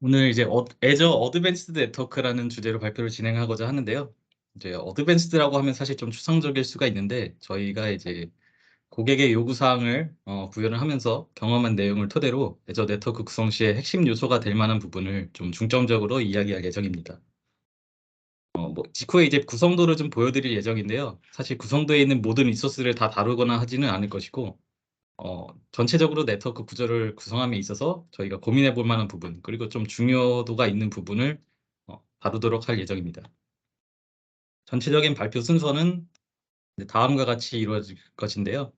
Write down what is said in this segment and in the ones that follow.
오늘 이제 애저 어드밴스드 네트워크라는 주제로 발표를 진행하고자 하는데요. 이제 어드밴스드라고 하면 사실 좀 추상적일 수가 있는데 저희가 이제 고객의 요구 사항을 구현을 하면서 경험한 내용을 토대로 애저 네트워크 구성 시의 핵심 요소가 될 만한 부분을 좀 중점적으로 이야기할 예정입니다. 뭐 직후에 이제 구성도를 좀 보여드릴 예정인데요. 사실 구성도에 있는 모든 리소스를 다 다루거나 하지는 않을 것이고 전체적으로 네트워크 구조를 구성함에 있어서 저희가 고민해 볼 만한 부분, 그리고 좀 중요도가 있는 부분을 다루도록 할 예정입니다. 전체적인 발표 순서는 다음과 같이 이루어질 것인데요.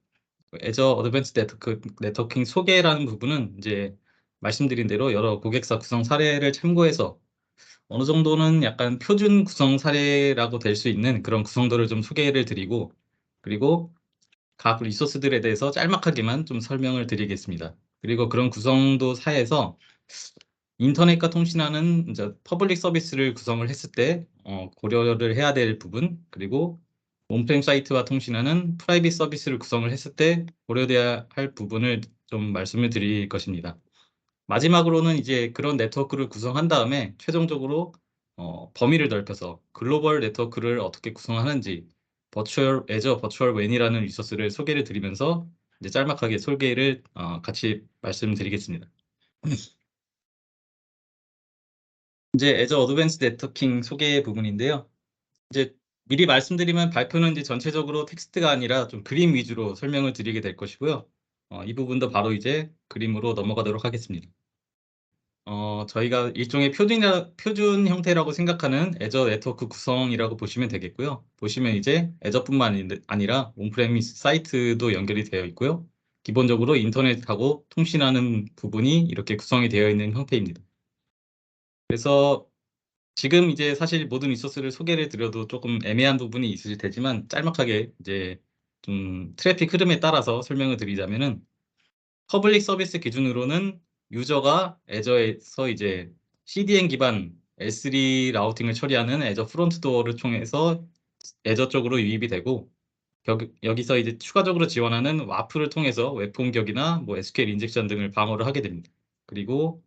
애저 어드밴스 네트워킹 소개라는 부분은 이제 말씀드린 대로 여러 고객사 구성 사례를 참고해서 어느 정도는 약간 표준 구성 사례라고 될 수 있는 그런 구성도를 좀 소개를 드리고, 그리고 각 리소스들에 대해서 짤막하게만 좀 설명을 드리겠습니다. 그리고 그런 구성도 사이에서 인터넷과 통신하는 이제 퍼블릭 서비스를 구성을 했을 때 고려를 해야 될 부분, 그리고 온프레임 사이트와 통신하는 프라이빗 서비스를 구성을 했을 때 고려돼야 할 부분을 좀 말씀을 드릴 것입니다. 마지막으로는 이제 그런 네트워크를 구성한 다음에 최종적으로 범위를 넓혀서 글로벌 네트워크를 어떻게 구성하는지 애저 버추얼 웬이라는 리소스를 소개를 드리면서 이제 짤막하게 소개를 같이 말씀드리겠습니다. 이제 애저 어드밴스 네트워킹 소개 부분인데요. 이제 미리 말씀드리면 발표는 이제 전체적으로 텍스트가 아니라 좀 그림 위주로 설명을 드리게 될 것이고요. 이 부분도 바로 이제 그림으로 넘어가도록 하겠습니다. 저희가 일종의 표준 형태라고 생각하는 애저 네트워크 구성이라고 보시면 되겠고요. 보시면 이제 애저뿐만 아니라 온프레미스 사이트도 연결이 되어 있고요. 기본적으로 인터넷하고 통신하는 부분이 이렇게 구성이 되어 있는 형태입니다. 그래서 지금 이제 사실 모든 리소스를 소개를 드려도 조금 애매한 부분이 있으실 테지만 짤막하게 이제 좀 트래픽 흐름에 따라서 설명을 드리자면은, 퍼블릭 서비스 기준으로는 유저가 애저에서 이제 CDN 기반 S3 라우팅을 처리하는 애저 프론트 도어를 통해서 애저 쪽으로 유입이 되고, 여기서 이제 추가적으로 지원하는 와프를 통해서 웹 공격이나 뭐 SQL 인젝션 등을 방어를 하게 됩니다. 그리고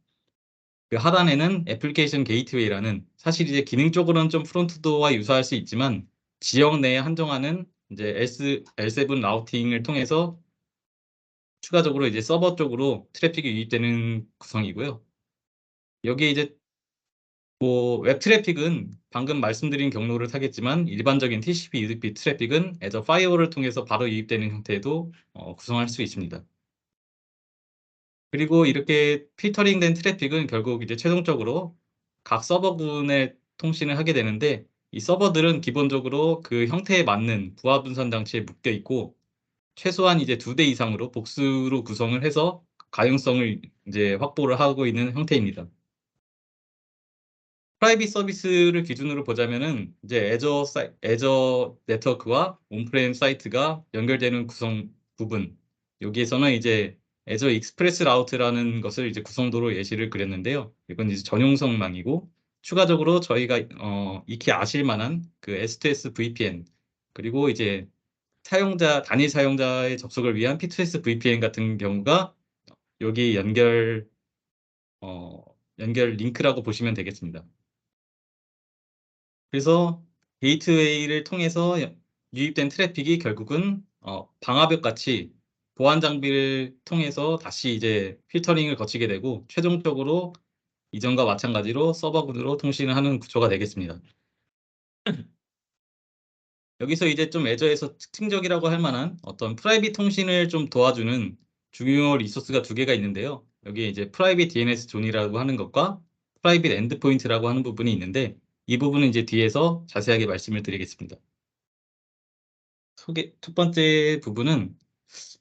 그 하단에는 애플리케이션 게이트웨이라는, 사실 이제 기능적으로는 좀 프론트도어와 유사할 수 있지만 지역 내에 한정하는 이제 L7 라우팅을 통해서 추가적으로 이제 서버 쪽으로 트래픽이 유입되는 구성이고요. 여기에 이제 뭐 웹 트래픽은 방금 말씀드린 경로를 타겠지만 일반적인 TCP UDP 트래픽은 애저 파이어월을 통해서 바로 유입되는 형태도 구성할 수 있습니다. 그리고 이렇게 필터링된 트래픽은 결국 이제 최종적으로 각 서버군에 통신을 하게 되는데, 이 서버들은 기본적으로 그 형태에 맞는 부하 분산 장치에 묶여 있고 최소한 이제 2대 이상으로 복수로 구성을 해서 가용성을 이제 확보를 하고 있는 형태입니다. 프라이빗 서비스를 기준으로 보자면은 이제 애저 네트워크와 온프레임 사이트가 연결되는 구성 부분, 여기에서는 이제 애저 익스프레스 라우트라는 것을 이제 구성도로 예시를 그렸는데요. 이건 이제 전용성망이고, 추가적으로 저희가 익히 아실 만한 그 S2S VPN, 그리고 이제 단일 사용자의 접속을 위한 P2S VPN 같은 경우가 여기 어, 연결 링크라고 보시면 되겠습니다. 그래서 게이트웨이를 통해서 유입된 트래픽이 결국은 방화벽 같이 보안 장비를 통해서 다시 이제 필터링을 거치게 되고 최종적으로 이전과 마찬가지로 서버군으로 통신을 하는 구조가 되겠습니다. 여기서 이제 좀 애저에서 특징적이라고 할 만한 어떤 프라이빗 통신을 좀 도와주는 중요 리소스가 2개가 있는데요. 여기에 이제 프라이빗 DNS 존이라고 하는 것과 프라이빗 엔드포인트라고 하는 부분이 있는데, 이 부분은 이제 뒤에서 자세하게 말씀을 드리겠습니다. 첫 번째 부분은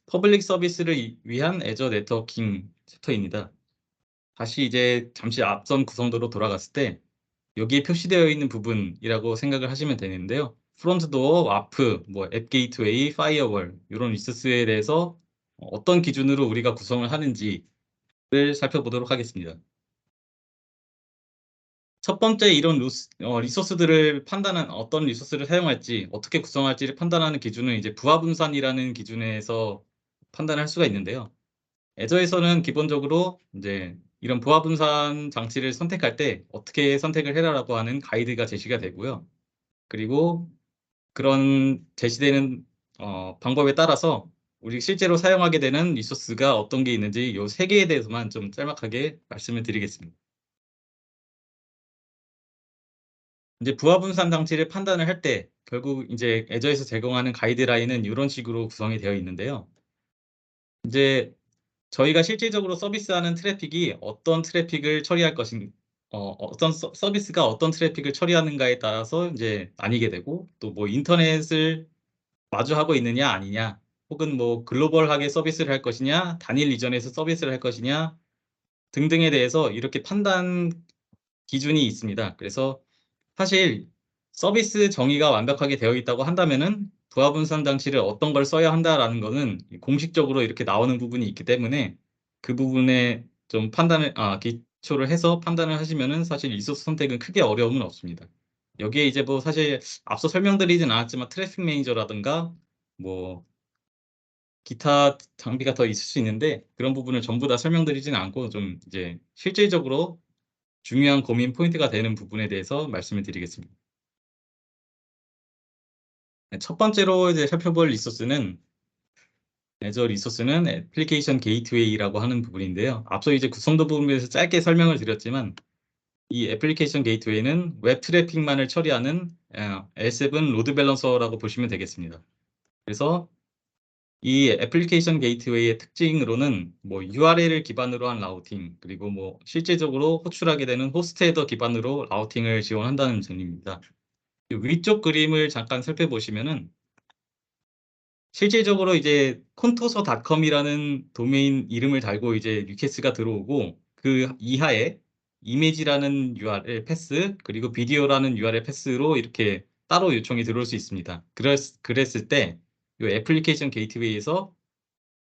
퍼블릭 서비스를 위한 애저 네트워킹 챕터입니다. 다시 이제 잠시 앞선 구성도로 돌아갔을 때 여기에 표시되어 있는 부분이라고 생각을 하시면 되는데요. 프론트도어, 와프, 뭐 앱 게이트웨이, 파이어월 이런 리소스에 대해서 어떤 기준으로 우리가 구성을 하는지를 살펴보도록 하겠습니다. 첫 번째 이런 리소스들을 어떤 리소스를 사용할지 어떻게 구성할지를 판단하는 기준은 이제 부하 분산이라는 기준에서 판단할 수가 있는데요. 애저에서는 기본적으로 이제 이런 부하 분산 장치를 선택할 때 어떻게 선택을 해라라고 하는 가이드가 제시가 되고요. 그리고 그런 제시되는 방법에 따라서 우리 실제로 사용하게 되는 리소스가 어떤 게 있는지 요 3개에 대해서만 좀 짤막하게 말씀을 드리겠습니다. 이제 부하 분산 장치를 판단을 할 때 결국 이제 애저에서 제공하는 가이드라인은 이런 식으로 구성이 되어 있는데요. 이제 저희가 실질적으로 서비스하는 트래픽이 어떤 트래픽을 처리할 것인 어떤 서비스가 어떤 트래픽을 처리하는가에 따라서 이제 나뉘게 되고, 또 뭐 인터넷을 마주하고 있느냐 아니냐, 혹은 뭐 글로벌하게 서비스를 할 것이냐, 단일 리전에서 서비스를 할 것이냐 등등에 대해서 이렇게 판단 기준이 있습니다. 그래서 사실 서비스 정의가 완벽하게 되어 있다고 한다면은 부하 분산 장치를 어떤 걸 써야 한다라는 거는 공식적으로 이렇게 나오는 부분이 있기 때문에 그 부분에 좀 판단을 기초를 해서 판단을 하시면은 사실 리소스 선택은 크게 어려움은 없습니다. 여기에 이제 뭐 사실 앞서 설명드리진 않았지만 트래픽 매니저라든가 뭐 기타 장비가 더 있을 수 있는데, 그런 부분을 전부 다 설명드리지는 않고 좀 이제 실질적으로 중요한 고민 포인트가 되는 부분에 대해서 말씀을 드리겠습니다. 네, 첫 번째로 이제 살펴볼 리소스는 애저 리소스는 애플리케이션 게이트웨이라고 하는 부분인데요. 앞서 이제 구성도 부분에서 짧게 설명을 드렸지만 이 애플리케이션 게이트웨이는 웹 트래픽만을 처리하는 L7 로드 밸런서라고 보시면 되겠습니다. 그래서 이 애플리케이션 게이트웨이의 특징으로는 뭐 URL을 기반으로 한 라우팅, 그리고 뭐 실제적으로 호출하게 되는 호스트 헤더 기반으로 라우팅을 지원한다는 점입니다. 위쪽 그림을 잠깐 살펴보시면은 실질적으로 이제 콘토서닷컴이라는 도메인 이름을 달고 이제 리퀘스트가 들어오고, 그 이하에 이미지라는 URL 패스, 그리고 비디오라는 URL 패스로 이렇게 따로 요청이 들어올 수 있습니다. 그랬을 때 이 애플리케이션 게이트웨이에서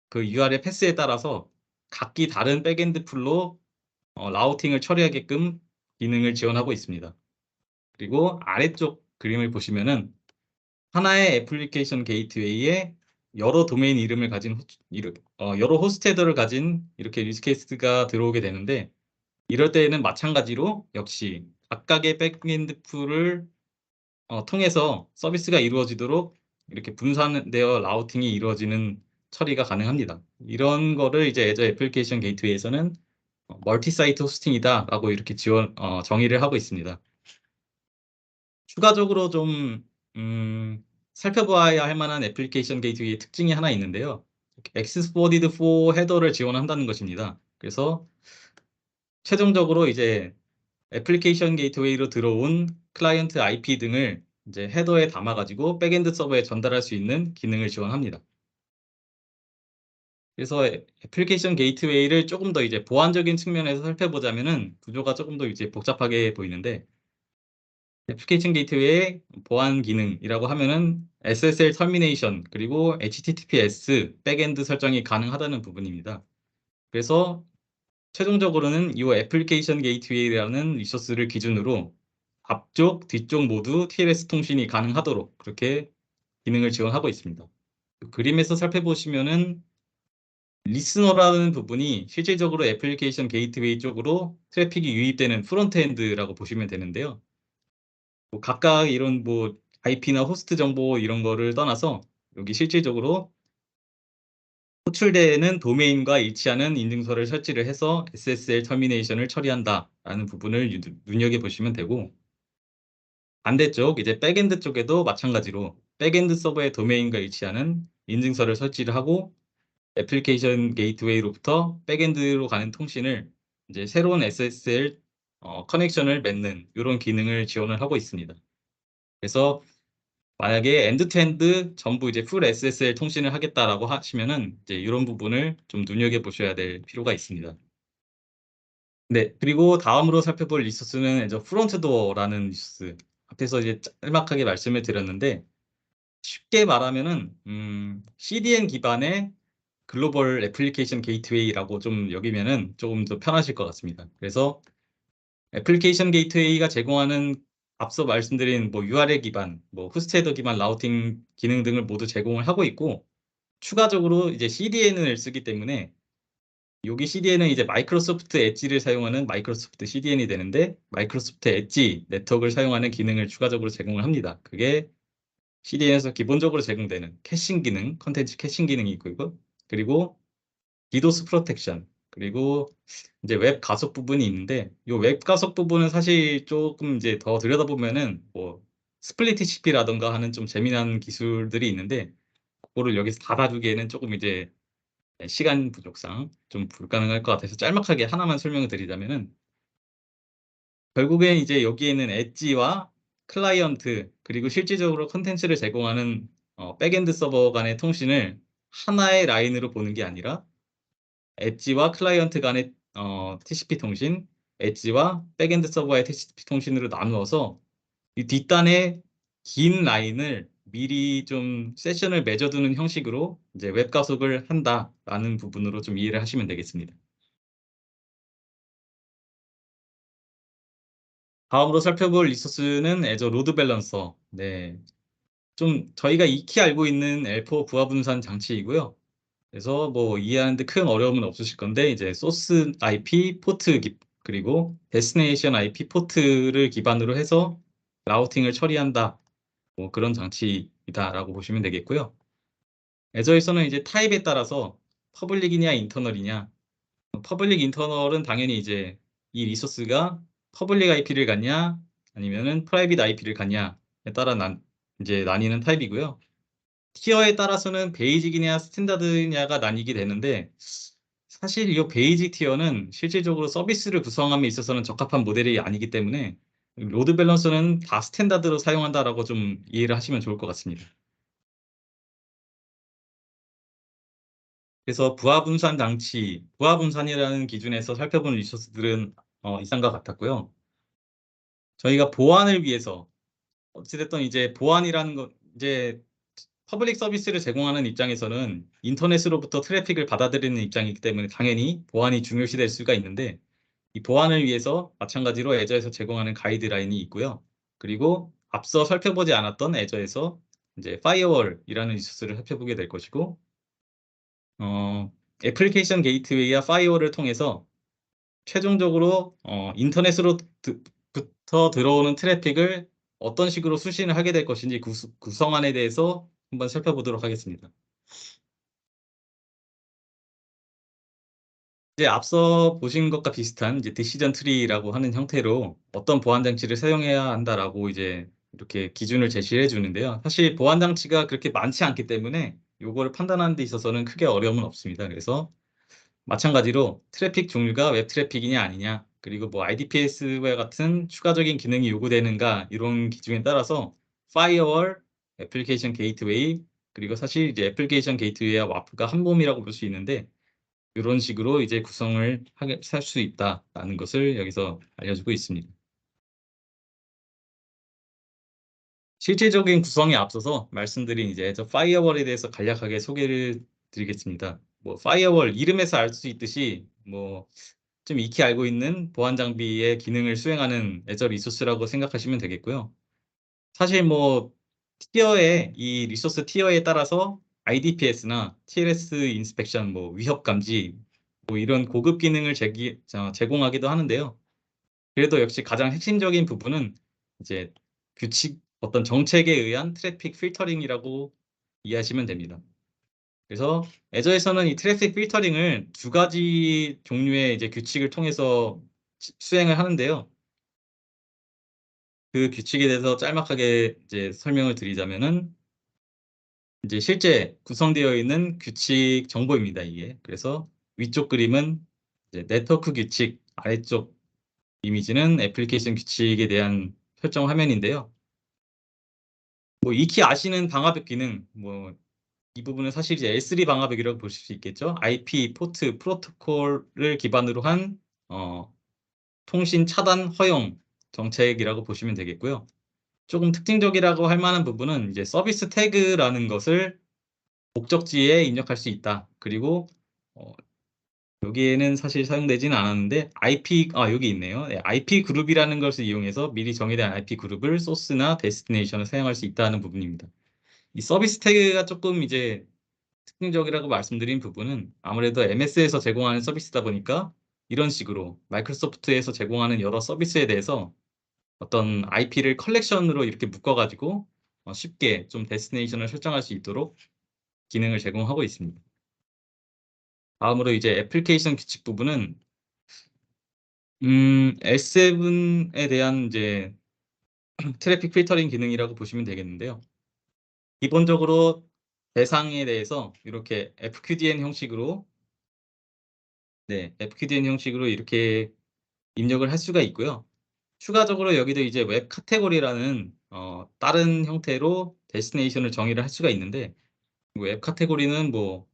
그 URL 패스에 따라서 각기 다른 백엔드 풀로 라우팅을 처리하게끔 기능을 지원하고 있습니다. 그리고 아래쪽 그림을 보시면은 하나의 애플리케이션 게이트웨이에 여러 도메인 이름을 가진 여러 호스트 헤더를 가진 이렇게 유즈 케이스가 들어오게 되는데, 이럴 때에는 마찬가지로 역시 각각의 백엔드 풀을 통해서 서비스가 이루어지도록 이렇게 분산되어 라우팅이 이루어지는 처리가 가능합니다. 이런 거를 이제 애저 애플리케이션 게이트웨이에서는 멀티 사이트 호스팅이다라고 이렇게 정의를 하고 있습니다. 추가적으로 좀 살펴봐야 할 만한 애플리케이션 게이트웨이의 특징이 하나 있는데요. 액세스 포워디드 4 헤더를 지원한다는 것입니다. 그래서 최종적으로 이제 애플리케이션 게이트웨이로 들어온 클라이언트 IP 등을 이제 헤더에 담아 가지고 백엔드 서버에 전달할 수 있는 기능을 지원합니다. 그래서 애플리케이션 게이트웨이를 조금 더 이제 보안적인 측면에서 살펴보자면은 구조가 조금 더 이제 복잡하게 보이는데, 애플리케이션 게이트웨이의 보안 기능이라고 하면은 SSL 터미네이션, 그리고 HTTPS 백엔드 설정이 가능하다는 부분입니다. 그래서 최종적으로는 이 애플리케이션 게이트웨이라는 리소스를 기준으로 앞쪽, 뒤쪽 모두 TLS 통신이 가능하도록 그렇게 기능을 지원하고 있습니다. 그림에서 살펴보시면은 리스너라는 부분이 실질적으로 애플리케이션 게이트웨이 쪽으로 트래픽이 유입되는 프론트엔드라고 보시면 되는데요. 뭐 각각 이런 뭐 IP나 호스트 정보 이런 거를 떠나서 여기 실질적으로 호출되는 도메인과 일치하는 인증서를 설치를 해서 SSL 터미네이션을 처리한다라는 부분을 눈여겨보시면 되고, 반대쪽 이제 백엔드 쪽에도 마찬가지로 백엔드 서버의 도메인과 일치하는 인증서를 설치를 하고 애플리케이션 게이트웨이로부터 백엔드로 가는 통신을 이제 새로운 SSL 커넥션을 맺는 이런 기능을 지원을 하고 있습니다. 그래서 만약에 엔드 투 엔드 전부 이제 풀 SSL 통신을 하겠다라고 하시면은 이제 이런 부분을 좀 눈여겨 보셔야 될 필요가 있습니다. 네, 그리고 다음으로 살펴볼 리소스는 이제 프론트 도어라는 리소스. 앞에서 이제 짤막하게 말씀을 드렸는데, 쉽게 말하면은 CDN 기반의 글로벌 애플리케이션 게이트웨이라고 좀 여기면은 조금 더 편하실 것 같습니다. 그래서 애플리케이션 게이트웨이가 제공하는 앞서 말씀드린 뭐 URL 기반, 뭐 호스트 헤더 기반 라우팅 기능 등을 모두 제공을 하고 있고, 추가적으로 이제 CDN을 쓰기 때문에 여기 CDN은 이제 마이크로소프트 엣지를 사용하는 마이크로소프트 CDN이 되는데 마이크로소프트 엣지 네트워크를 사용하는 기능을 추가적으로 제공을 합니다. 그게 CDN에서 기본적으로 제공되는 캐싱 기능, 컨텐츠 캐싱 기능이 있고 그리고 디도스 프로텍션 그리고 이제 웹 가속 부분이 있는데 이 웹 가속 부분은 사실 조금 이제 더 들여다보면은 뭐 스플릿 TCP라던가 하는 좀 재미난 기술들이 있는데 그거를 여기서 다 다루기에는 조금 이제 시간 부족상 좀 불가능할 것 같아서 짤막하게 하나만 설명을 드리자면은 결국엔 이제 여기에는 엣지와 클라이언트 그리고 실질적으로 콘텐츠를 제공하는 백엔드 서버 간의 통신을 하나의 라인으로 보는 게 아니라 엣지와 클라이언트 간의 TCP 통신, 엣지와 백엔드 서버의 TCP 통신으로 나누어서 이 뒷단의 긴 라인을 미리 좀 세션을 맺어두는 형식으로 이제 웹 가속을 한다라는 부분으로 좀 이해를 하시면 되겠습니다. 다음으로 살펴볼 리소스는 애저 로드 밸런서. 네. 좀 저희가 익히 알고 있는 L4 부하 분산 장치이고요. 그래서 뭐 이해하는 데 큰 어려움은 없으실 건데 이제 소스 IP 포트 그리고 데스티네이션 IP 포트를 기반으로 해서 라우팅을 처리한다. 뭐 그런 장치이다라고 보시면 되겠고요. 애저에서는 이제 타입에 따라서 퍼블릭이냐 인터널이냐. 퍼블릭 인터널은 당연히 이제 이 리소스가 퍼블릭 IP를 갖냐 아니면은 프라이빗 IP를 갖냐에 따라 이제 나뉘는 타입이고요. 티어에 따라서는 베이직이냐 스탠다드냐가 나뉘게 되는데 사실 이 베이직 티어는 실질적으로 서비스를 구성함에 있어서는 적합한 모델이 아니기 때문에 로드 밸런서는 다 스탠다드로 사용한다라고 좀 이해를 하시면 좋을 것 같습니다. 그래서 부하 분산 장치, 부하 분산이라는 기준에서 살펴본 리소스들은 이상과 같았고요. 저희가 보안을 위해서 어찌됐든 이제 보안이라는 것 이제 퍼블릭 서비스를 제공하는 입장에서는 인터넷으로부터 트래픽을 받아들이는 입장이기 때문에 당연히 보안이 중요시될 수가 있는데 이 보안을 위해서 마찬가지로 애저에서 제공하는 가이드라인이 있고요. 그리고 앞서 살펴보지 않았던 애저에서 이제 파이어월이라는 리소스를 살펴보게 될 것이고 애플리케이션 게이트웨이와 파이어월을 통해서 최종적으로 인터넷으로부터 들어오는 트래픽을 어떤 식으로 수신을 하게 될 것인지 구성안에 대해서 한번 살펴보도록 하겠습니다. 이제 앞서 보신 것과 비슷한 이제 디시전 트리라고 하는 형태로 어떤 보안 장치를 사용해야 한다라고 이제 이렇게 기준을 제시해 주는데요. 사실 보안 장치가 그렇게 많지 않기 때문에 요거를 판단하는 데 있어서는 크게 어려움은 없습니다. 그래서 마찬가지로 트래픽 종류가 웹 트래픽이냐 아니냐 그리고 뭐 IDPS와 같은 추가적인 기능이 요구되는가 이런 기준에 따라서 파이어월, 애플리케이션 게이트웨이 그리고 사실 이제 애플리케이션 게이트웨이와 와프가 한 몸이라고 볼 수 있는데 이런 식으로 이제 구성을 할 수 있다라는 것을 여기서 알려주고 있습니다. 실질적인 구성에 앞서서 말씀드린 이제 저 파이어월에 대해서 간략하게 소개를 드리겠습니다. 뭐 파이어월 이름에서 알 수 있듯이 뭐 좀 익히 알고 있는 보안 장비의 기능을 수행하는 애저 리소스라고 생각하시면 되겠고요. 사실 뭐 티어에 이 리소스 티어에 따라서 IDPS나 TLS 인스펙션, 뭐 위협 감지 뭐 이런 고급 기능을 제공하기도 하는데요. 그래도 역시 가장 핵심적인 부분은 이제 규칙 어떤 정책에 의한 트래픽 필터링이라고 이해하시면 됩니다. 그래서 애저에서는 이 트래픽 필터링을 두 가지 종류의 이제 규칙을 통해서 수행을 하는데요. 그 규칙에 대해서 짤막하게 이제 설명을 드리자면은 이제 실제 구성되어 있는 규칙 정보입니다, 이게. 그래서 위쪽 그림은 이제 네트워크 규칙, 아래쪽 이미지는 애플리케이션 규칙에 대한 설정 화면인데요. 뭐 익히 아시는 방화벽 기능, 뭐 이 부분은 사실 이제 L3 방화벽이라고 보실 수 있겠죠. IP 포트 프로토콜을 기반으로 한 통신 차단 허용 정책이라고 보시면 되겠고요. 조금 특징적이라고 할 만한 부분은 이제 서비스 태그라는 것을 목적지에 입력할 수 있다. 그리고 어, 여기에는 사실 사용되지는 않았는데 여기 있네요. 네, IP 그룹이라는 것을 이용해서 미리 정의된 IP 그룹을 소스나 데스티네이션을 사용할 수 있다는 부분입니다. 이 서비스 태그가 조금 이제 특징적이라고 말씀드린 부분은 아무래도 MS에서 제공하는 서비스다 보니까 이런 식으로 마이크로소프트에서 제공하는 여러 서비스에 대해서 어떤 IP를 컬렉션으로 이렇게 묶어 가지고 쉽게 좀 데스티네이션을 설정할 수 있도록 기능을 제공하고 있습니다. 다음으로 이제 애플리케이션 규칙 부분은 L7에 대한 이제 트래픽 필터링 기능이라고 보시면 되겠는데요. 기본적으로 대상에 대해서 이렇게 FQDN 형식으로 FQDN 형식으로 이렇게 입력을 할 수가 있고요. 추가적으로 여기도 이제 웹 카테고리라는 다른 형태로 데스티네이션을 정의를 할 수가 있는데 웹 카테고리는 뭐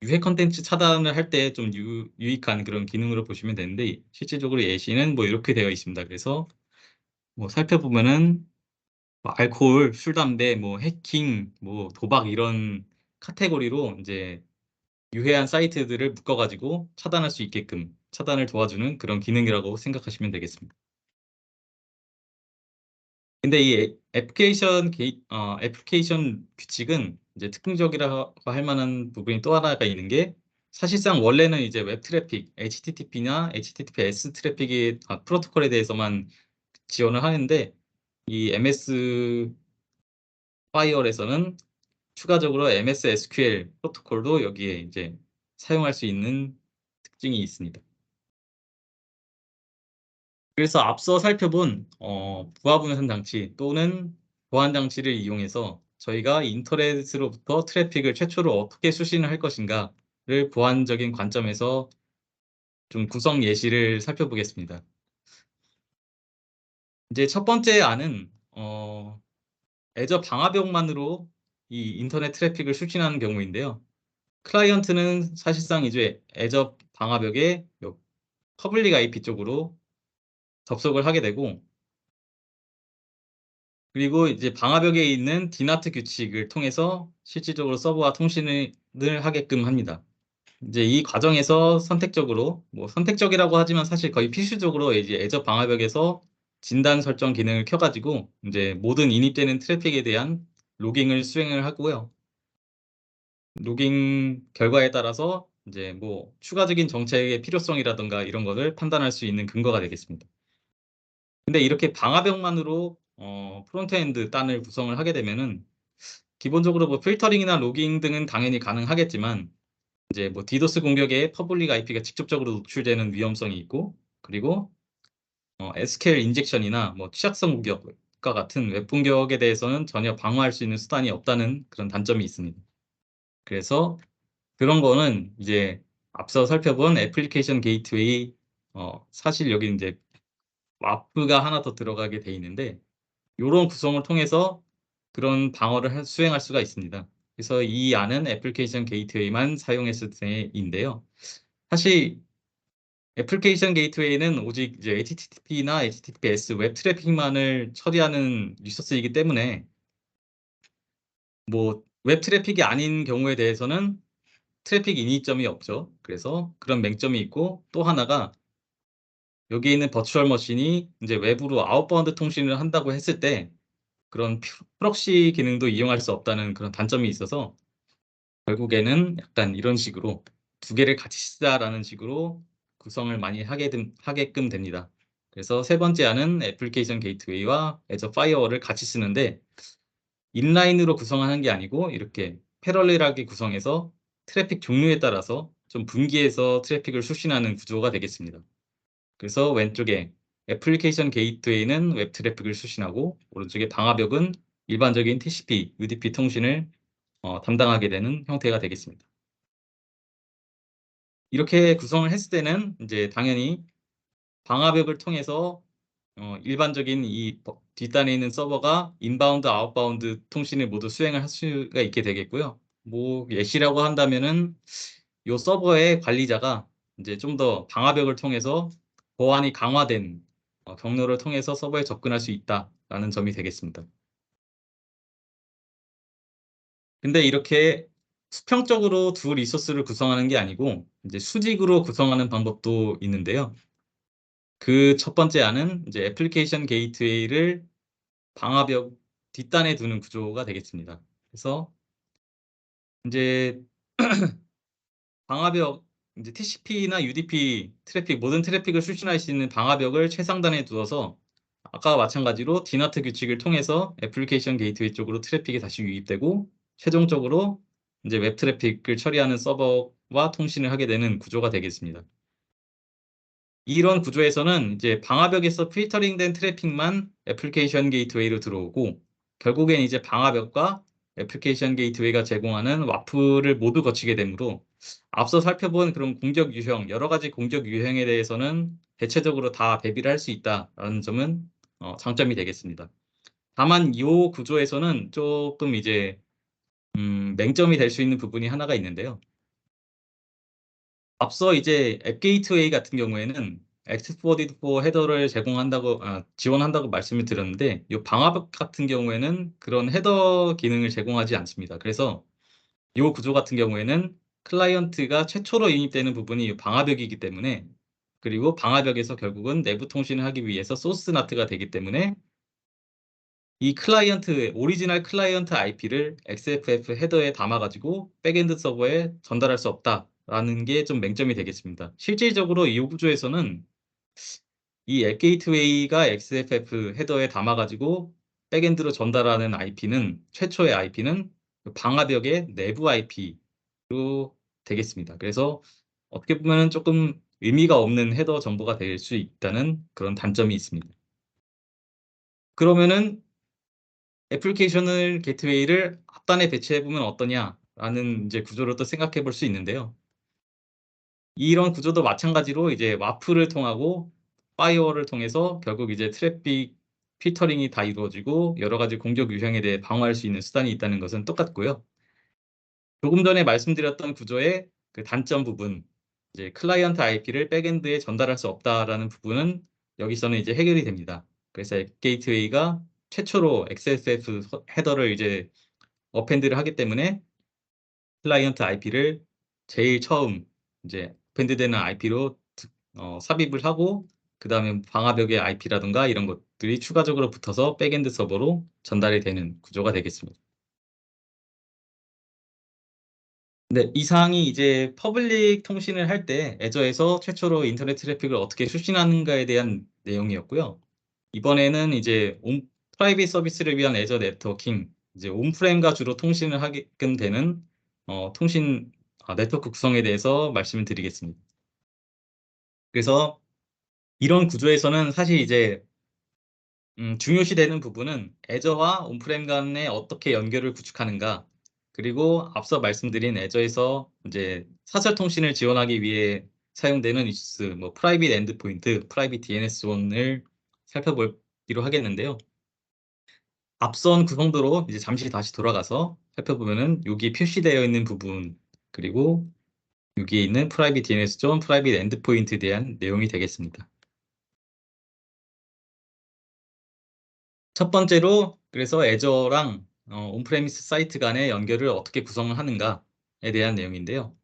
유해 콘텐츠 차단을 할 때 좀 유익한 그런 기능으로 보시면 되는데 실질적으로 예시는 뭐 이렇게 되어 있습니다. 그래서 뭐 살펴보면은 뭐 알코올, 술, 담배, 뭐 해킹, 뭐 도박 이런 카테고리로 인제 유해한 사이트들을 묶어 가지고 차단할 수 있게끔 차단을 도와주는 그런 기능이라고 생각하시면 되겠습니다. 근데 이 애플리케이션 규칙은 이제 특징적이라고 할 만한 부분이 또 하나가 있는 게 사실상 원래는 이제 웹 트래픽 HTTP나 HTTPS 트래픽의 프로토콜에 대해서만 지원을 하는데 이 MS 파이어에서는 추가적으로 MS SQL 프로토콜도 여기에 이제 사용할 수 있는 특징이 있습니다. 그래서 앞서 살펴본 부하 분산 장치 또는 보안 장치를 이용해서 저희가 인터넷으로부터 트래픽을 최초로 어떻게 수신을 할 것인가를 보안적인 관점에서 좀 구성 예시를 살펴보겠습니다. 이제 첫 번째 안은 애저 방화벽만으로 이 인터넷 트래픽을 수신하는 경우인데요. 클라이언트는 사실상 이제 애저 방화벽에 요 퍼블릭 IP 쪽으로 접속을 하게 되고 그리고 이제 방화벽에 있는 DNAT 규칙을 통해서 실질적으로 서버와 통신을 하게끔 합니다. 이제 이 과정에서 선택적으로 뭐 선택적이라고 하지만 사실 거의 필수적으로 이제 애저 방화벽에서 진단 설정 기능을 켜 가지고 인제 모든 인입되는 트래픽에 대한 로깅을 수행을 하고요. 로깅 결과에 따라서 인제 뭐 추가적인 정책의 필요성이라든가 이런 거를 판단할 수 있는 근거가 되겠습니다. 근데 이렇게 방화벽만으로 프론트 엔드 단을 구성을 하게 되면은 기본적으로 뭐 필터링이나 로깅 등은 당연히 가능하겠지만 이제 뭐 디도스 공격에 퍼블릭 IP가 직접적으로 노출되는 위험성이 있고 그리고 SQL 인젝션이나 뭐 취약성 공격과 같은 웹 공격에 대해서는 전혀 방어할 수 있는 수단이 없다는 그런 단점이 있습니다. 그래서 그런 거는 이제 앞서 살펴본 애플리케이션 게이트웨이 사실 여기 인제 와프가 하나 더 들어가게 돼 있는데 요런 구성을 통해서 그런 방어를 수행할 수가 있습니다. 그래서 이 안은 애플리케이션 게이트웨이만 사용했을 때인데요. 사실 애플리케이션 게이트웨이는 오직 이제 HTTP나 HTTPS 웹 트래픽만을 처리하는 리소스이기 때문에 뭐 웹 트래픽이 아닌 경우에 대해서는 트래픽 인이점이 없죠. 그래서 그런 맹점이 있고 또 하나가 여기에 있는 버추얼 머신이 인제 외부로 아웃바운드 통신을 한다고 했을 때 그런 프록시 기능도 이용할 수 없다는 그런 단점이 있어서 결국에는 약간 이런 식으로 두 개를 같이 쓰자라는 식으로 구성을 많이 하게끔 됩니다. 그래서 세 번째 안은 애플리케이션 게이트웨이와 애저 파이어월을 같이 쓰는데 인라인으로 구성하는 게 아니고 이렇게 패러렐하게 구성해서 트래픽 종류에 따라서 좀 분기해서 트래픽을 수신하는 구조가 되겠습니다. 그래서 왼쪽에 애플리케이션 게이트웨이는 웹 트래픽을 수신하고 오른쪽에 방화벽은 일반적인 TCP, UDP 통신을 담당하게 되는 형태가 되겠습니다. 이렇게 구성을 했을 때는 인제 당연히 방화벽을 통해서 일반적인 이 뒷단에 있는 서버가 인바운드, 아웃바운드 통신을 모두 수행을 할 수가 있게 되겠고요. 뭐 예시라고 한다면은 요 서버의 관리자가 인제 좀 더 방화벽을 통해서 보안이 강화된 경로를 통해서 서버에 접근할 수 있다라는 점이 되겠습니다. 근데 이렇게 수평적으로 두 리소스를 구성하는 게 아니고 인제 수직으로 구성하는 방법도 있는데요. 그 첫 번째 안은 이제 애플리케이션 게이트웨이를 방화벽 뒷단에 두는 구조가 되겠습니다. 그래서 인제 방화벽 이제 TCP나 UDP 트래픽 모든 트래픽을 수신할 수 있는 방화벽을 최상단에 두어서 아까와 마찬가지로 DNAT 규칙을 통해서 애플리케이션 게이트웨이 쪽으로 트래픽이 다시 유입되고 최종적으로 이제 웹 트래픽을 처리하는 서버와 통신을 하게 되는 구조가 되겠습니다. 이런 구조에서는 이제 방화벽에서 필터링된 트래픽만 애플리케이션 게이트웨이로 들어오고 결국엔 이제 방화벽과 애플리케이션 게이트웨이가 제공하는 와프를 모두 거치게 되므로 앞서 살펴본 그런 공격 유형, 여러 가지 공격 유형에 대해서는 대체적으로 다 대비를 할 수 있다라는 점은 장점이 되겠습니다. 다만 이 구조에서는 조금 이제 맹점이 될 수 있는 부분이 하나가 있는데요. 앞서 이제 앱 게이트웨이 같은 경우에는 X4D4 헤더를 지원한다고 말씀을 드렸는데 이 방화벽 같은 경우에는 그런 헤더 기능을 제공하지 않습니다. 그래서 이 구조 같은 경우에는 클라이언트가 최초로 인입되는 부분이 이 방화벽이기 때문에 그리고 방화벽에서 결국은 내부 통신을 하기 위해서 소스 나트가 되기 때문에 이 오리지널 클라이언트 IP를 XFF 헤더에 담아가지고 백엔드 서버에 전달할 수 없다라는 게 좀 맹점이 되겠습니다. 실질적으로 이 구조에서는 이 앱 게이트웨이가 XFF 헤더에 담아가지고 백엔드로 전달하는 최초의 IP는 방화벽의 내부 IP로 되겠습니다. 그래서 어떻게 보면 조금 의미가 없는 헤더 정보가 될 수 있다는 그런 단점이 있습니다. 그러면은 애플리케이션을 게이트웨이를 앞단에 배치해 보면 어떠냐라는 이제 구조를 또 생각해 볼 수 있는데요. 이런 구조도 마찬가지로 이제 와프를 통하고 파이어월을 통해서 결국 이제 트래픽 필터링이 다 이루어지고 여러 가지 공격 유형에 대해 방어할 수 있는 수단이 있다는 것은 똑같고요. 조금 전에 말씀드렸던 구조의 그 단점 부분, 이제 클라이언트 IP를 백엔드에 전달할 수 없다라는 부분은 여기서는 이제 해결이 됩니다. 그래서 앱 게이트웨이가 최초로 XSF 헤더를 이제 어펜드를 하기 때문에 클라이언트 IP를 제일 처음 이제 어펜드되는 IP로 삽입을 하고 그다음에 방화벽의 IP라든가 이런 것들이 추가적으로 붙어서 백엔드 서버로 전달이 되는 구조가 되겠습니다. 네, 이 사항이 이제 퍼블릭 통신을 할 때 애저에서 최초로 인터넷 트래픽을 어떻게 수신하는가에 대한 내용이었고요. 이번에는 이제 프라이빗 서비스를 위한 애저 네트워킹, 이제 온프렘과 주로 통신을 하게끔 되는 네트워크 구성에 대해서 말씀을 드리겠습니다. 그래서 이런 구조에서는 사실 이제 중요시되는 부분은 애저와 온프렘 간에 어떻게 연결을 구축하는가, 그리고 앞서 말씀드린 애저에서 이제 사설 통신을 지원하기 위해 사용되는 이슈스, 뭐 프라이빗 엔드포인트, 프라이빗 DNS1을 살펴보기로 하겠는데요. 앞선 구성도로 이제 잠시 다시 돌아가서 살펴보면은 여기 표시되어 있는 부분, 그리고 여기에 있는 프라이빗 DNS 존, 프라이빗 엔드포인트에 대한 내용이 되겠습니다. 첫 번째로 그래서 애저랑 온프레미스 사이트 간의 연결을 어떻게 구성을 하는가에 대한 내용인데요.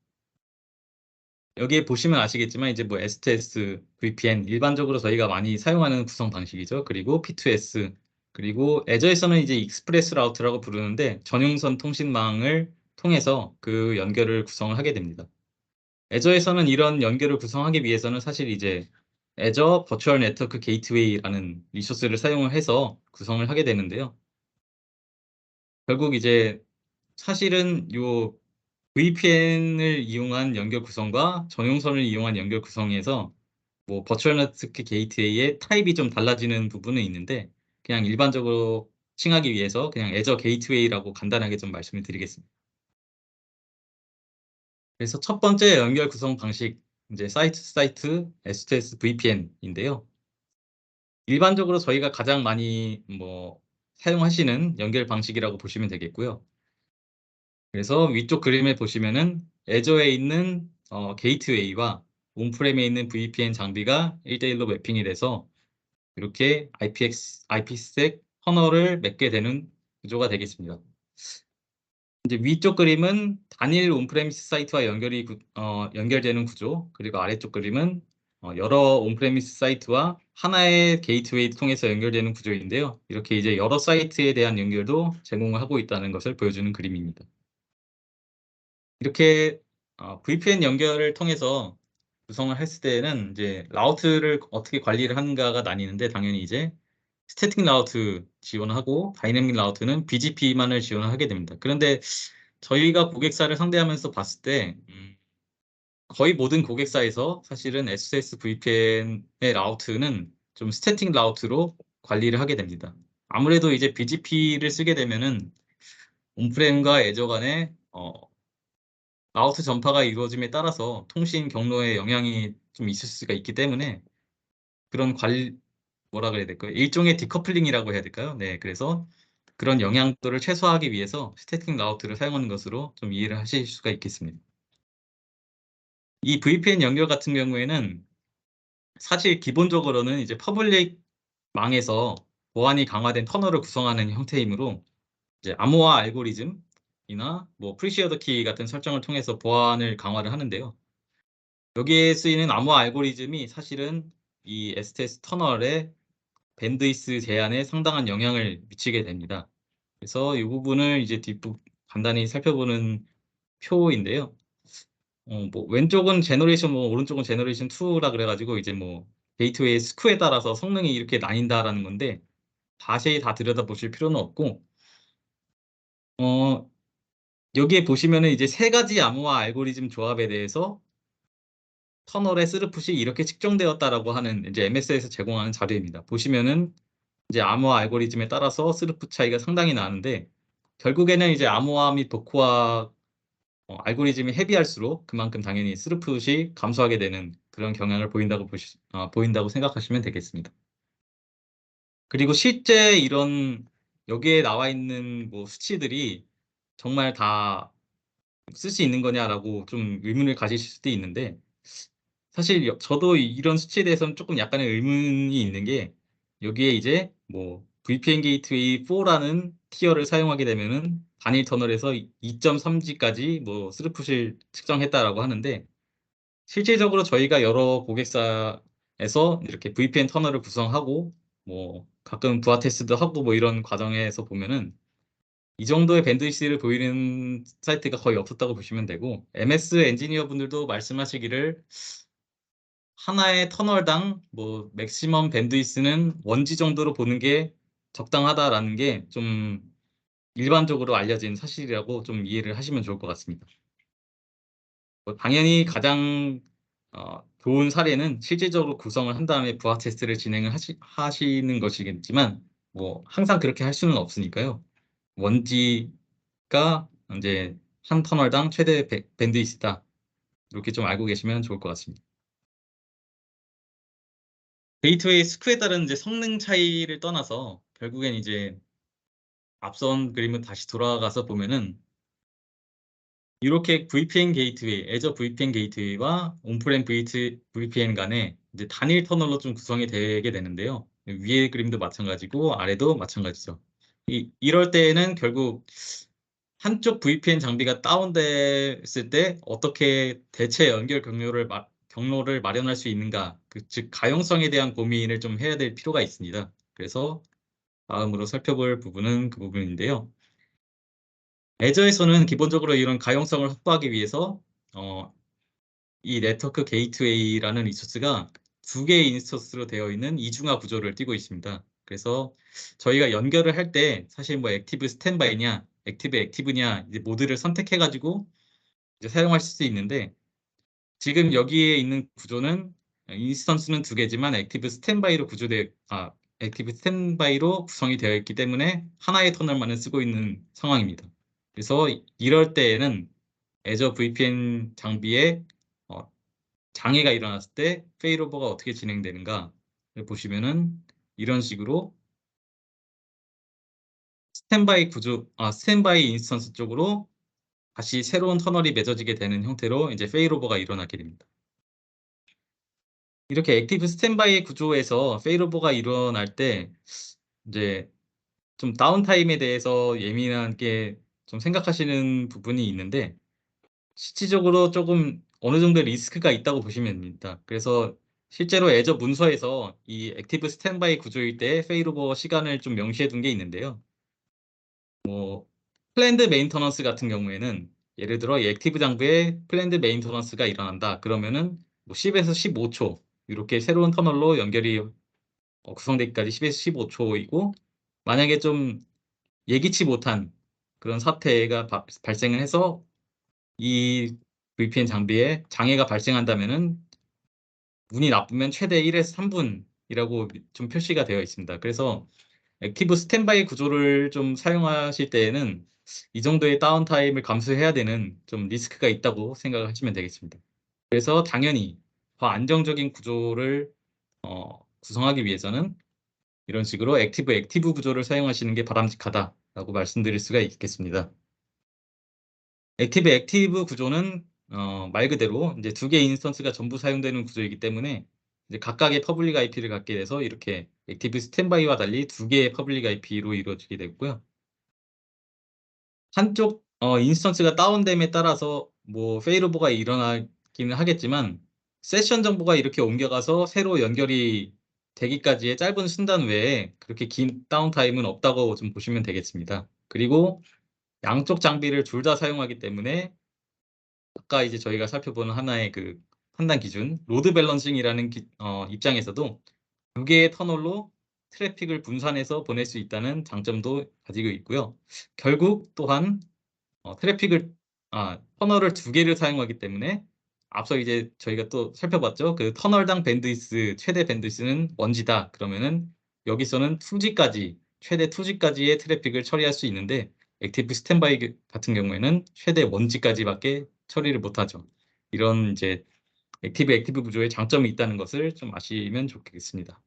여기에 보시면 아시겠지만 이제 뭐 STS, VPN 일반적으로 저희가 많이 사용하는 구성 방식이죠. 그리고 P2S 그리고 애저에서는 이제 익스프레스 라우트라고 부르는데 전용선 통신망을 통해서 그 연결을 구성을 하게 됩니다. 애저에서는 이런 연결을 구성하기 위해서는 사실 이제 애저 버추얼 네트워크 게이트웨이라는 리소스를 사용을 해서 구성을 하게 되는데요. 결국 이제 사실은 요 VPN을 이용한 연결 구성과 전용선을 이용한 연결 구성에서 뭐 버추얼 네트워크 게이트웨이의 타입이 좀 달라지는 부분은 있는데 그냥 일반적으로 칭하기 위해서 그냥 애저 게이트웨이라고 간단하게 좀 말씀을 드리겠습니다. 그래서 첫 번째 연결 구성 방식 이제 사이트 STS VPN인데요. 일반적으로 저희가 가장 많이 뭐 사용하시는 연결 방식이라고 보시면 되겠고요. 그래서 위쪽 그림에 보시면은 애저에 있는 게이트웨이와 온프렘에 있는 VPN 장비가 1대1로 매핑이 돼서 이렇게 IPsec 터널을 맺게 되는 구조가 되겠습니다. 이제 위쪽 그림은 단일 온프레미스 사이트와 연결되는 구조, 그리고 아래쪽 그림은 여러 온프레미스 사이트와 하나의 게이트웨이 통해서 연결되는 구조인데요. 이렇게 이제 여러 사이트에 대한 연결도 제공을 하고 있다는 것을 보여주는 그림입니다. 이렇게 VPN 연결을 통해서 구성을 했을 때는 이제 라우트를 어떻게 관리를 하는가가 나뉘는데, 당연히 이제 스태틱 라우트 지원하고 다이내믹 라우트는 BGP만을 지원하게 됩니다. 그런데 저희가 고객사를 상대하면서 봤을 때 거의 모든 고객사에서 사실은 SSS VPN의 라우트는 좀 스태틱 라우트로 관리를 하게 됩니다. 아무래도 이제 BGP를 쓰게 되면은 온프렘과 애저 간에 라우트 전파가 이루어짐에 따라서 통신 경로에 영향이 좀 있을 수가 있기 때문에 그런 뭐라 그래야 될까요? 일종의 디커플링이라고 해야 될까요? 네, 그래서 그런 영향도를 최소화하기 위해서 스태틱 라우트를 사용하는 것으로 좀 이해를 하실 수가 있겠습니다. 이 VPN 연결 같은 경우에는 사실 기본적으로는 이제 퍼블릭 망에서 보안이 강화된 터널을 구성하는 형태이므로 이제 암호화 알고리즘이나 뭐 프리시어드 키 같은 설정을 통해서 보안을 강화를 하는데요. 여기에 쓰이는 암호화 알고리즘이 사실은 이 STS 터널의 밴드위스 제한에 상당한 영향을 미치게 됩니다. 그래서 이 부분을 이제 뒷부 간단히 살펴보는 표인데요. 뭐 왼쪽은 제너레이션 1, 오른쪽은 제너레이션 2라 그래가지고 이제 뭐 게이트웨이 스쿠에 따라서 성능이 이렇게 나뉜다라는 건데 자세히 다 들여다보실 필요는 없고, 어, 여기에 보시면은 이제 세 가지 암호화 알고리즘 조합에 대해서 터널의 스루풋이 이렇게 측정되었다라고 하는 이제 MS에서 제공하는 자료입니다. 보시면은 이제 암호화 알고리즘에 따라서 스루풋 차이가 상당히 나는데, 결국에는 이제 암호화 및 독후화 알고리즘이 헤비할수록 그만큼 당연히 스루풋이 감소하게 되는 그런 경향을 보인다고 생각하시면 되겠습니다. 그리고 실제 이런 여기에 나와 있는 뭐 수치들이 정말 다 쓸 수 있는 거냐라고 좀 의문을 가지실 수도 있는데, 사실 저도 이런 수치에 대해서는 조금 약간의 의문이 있는 게, 여기에 이제 뭐 VPN 게이트웨이 4라는 티어를 사용하게 되면은 단일 터널에서 2.3G까지 뭐 스루풋을 측정했다라고 하는데, 실질적으로 저희가 여러 고객사에서 이렇게 VPN 터널을 구성하고 뭐 가끔 부하 테스트도 하고 뭐 이런 과정에서 보면은 이 정도의 밴드위스를 보이는 사이트가 거의 없었다고 보시면 되고, MS 엔지니어 분들도 말씀하시기를 하나의 터널당 뭐 맥시멈 밴드위스는 1G 정도로 보는 게 적당하다라는 게 좀 일반적으로 알려진 사실이라고 좀 이해를 하시면 좋을 것 같습니다. 뭐 당연히 가장 좋은 사례는 실질적으로 구성을 한 다음에 부하 테스트를 진행을 하시는 것이겠지만, 뭐 항상 그렇게 할 수는 없으니까요. 원지가 이제 한 터널당 최대 밴드위스다, 이렇게 좀 알고 계시면 좋을 것 같습니다. 게이트웨이 스크에 따른 이제 성능 차이를 떠나서 결국엔 이제 앞선 그림을 다시 돌아가서 보면은 이렇게 VPN 게이트웨이, 애저 VPN 게이트웨이와 온프렘 VPN 간에 이제 단일 터널로 좀 구성이 되게 되는데요. 위에 그림도 마찬가지고 아래도 마찬가지죠. 이럴 때에는 결국 한쪽 VPN 장비가 다운됐을 때 어떻게 대체 연결 경로를 마련할 수 있는가, 즉 가용성에 대한 고민을 좀 해야 될 필요가 있습니다. 그래서 다음으로 살펴볼 부분은 그 부분인데요. 애저에서는 기본적으로 이런 가용성을 확보하기 위해서 어, 이 네트워크 게이트웨이라는 리소스가 두 개의 인스턴스로 되어 있는 이중화 구조를 띠고 있습니다. 그래서 저희가 연결을 할 때 사실 뭐 액티브 스탠바이냐, 액티브냐 이제 모드를 선택해가지고 이제 사용하실 수 있는데, 지금 여기에 있는 구조는 인스턴스는 두 개지만 액티브 스탠바이로 구성이 되어 있기 때문에 하나의 터널만을 쓰고 있는 상황입니다. 그래서 이럴 때에는 애저 VPN 장비에 어, 장애가 일어났을 때 페일오버가 어떻게 진행되는가 보시면은 이런 식으로 스탠바이 인스턴스 쪽으로 다시 새로운 터널이 맺어지게 되는 형태로 이제 페일오버가 일어나게 됩니다. 이렇게 액티브 스탠바이 구조에서 페일오버가 일어날 때 이제 좀 다운타임에 대해서 예민하게 좀 생각하시는 부분이 있는데, 실질적으로 조금 어느 정도 리스크가 있다고 보시면 됩니다. 그래서 실제로 애저 문서에서 이 액티브 스탠바이 구조일 때 페일오버 시간을 좀 명시해 둔 게 있는데요. 플랜드 메인터넌스 같은 경우에는 예를 들어 이 액티브 장비에 플랜드 메인터넌스가 일어난다. 그러면은 뭐 10에서 15초 이렇게 새로운 터널로 연결이 구성되기까지 10에서 15초이고, 만약에 좀 예기치 못한 그런 사태가 발생을 해서 이 VPN 장비에 장애가 발생한다면은 운이 나쁘면 최대 1에서 3분이라고 좀 표시가 되어 있습니다. 그래서 액티브 스탠바이 구조를 좀 사용하실 때에는 이 정도의 다운타임을 감수해야 되는 좀 리스크가 있다고 생각을 하시면 되겠습니다. 그래서 당연히 더 안정적인 구조를 구성하기 위해서는 이런 식으로 액티브 구조를 사용하시는 게 바람직하다라고 말씀드릴 수가 있겠습니다. 액티브 구조는 말 그대로 이제 두 개의 인스턴스가 전부 사용되는 구조이기 때문에 이제 각각의 퍼블릭 IP를 갖게 돼서 이렇게 액티브 스탠바이와 달리 두 개의 퍼블릭 IP로 이루어지게 되고요. 한쪽 인스턴스가 다운됨에 따라서 뭐 페일오버가 일어나기는 하겠지만, 세션 정보가 이렇게 옮겨가서 새로 연결이 되기까지의 짧은 순간 외에 그렇게 긴 다운타임은 없다고 좀 보시면 되겠습니다. 그리고 양쪽 장비를 둘 다 사용하기 때문에 아까 이제 저희가 살펴보는 하나의 그 판단 기준, 로드 밸런싱이라는 입장에서도 두 개의 터널로 트래픽을 분산해서 보낼 수 있다는 장점도 가지고 있고요. 결국 또한 트래픽을 터널을 두 개를 사용하기 때문에 앞서 이제 저희가 또 살펴봤죠. 그 터널당 밴드위스 최대 밴드위스는 1G다. 그러면은 여기서는 2G까지 최대 2G까지의 트래픽을 처리할 수 있는데, 액티브 스탠바이 같은 경우에는 최대 1G까지밖에 처리를 못하죠. 이런 이제 액티브 구조에 장점이 있다는 것을 좀 아시면 좋겠습니다.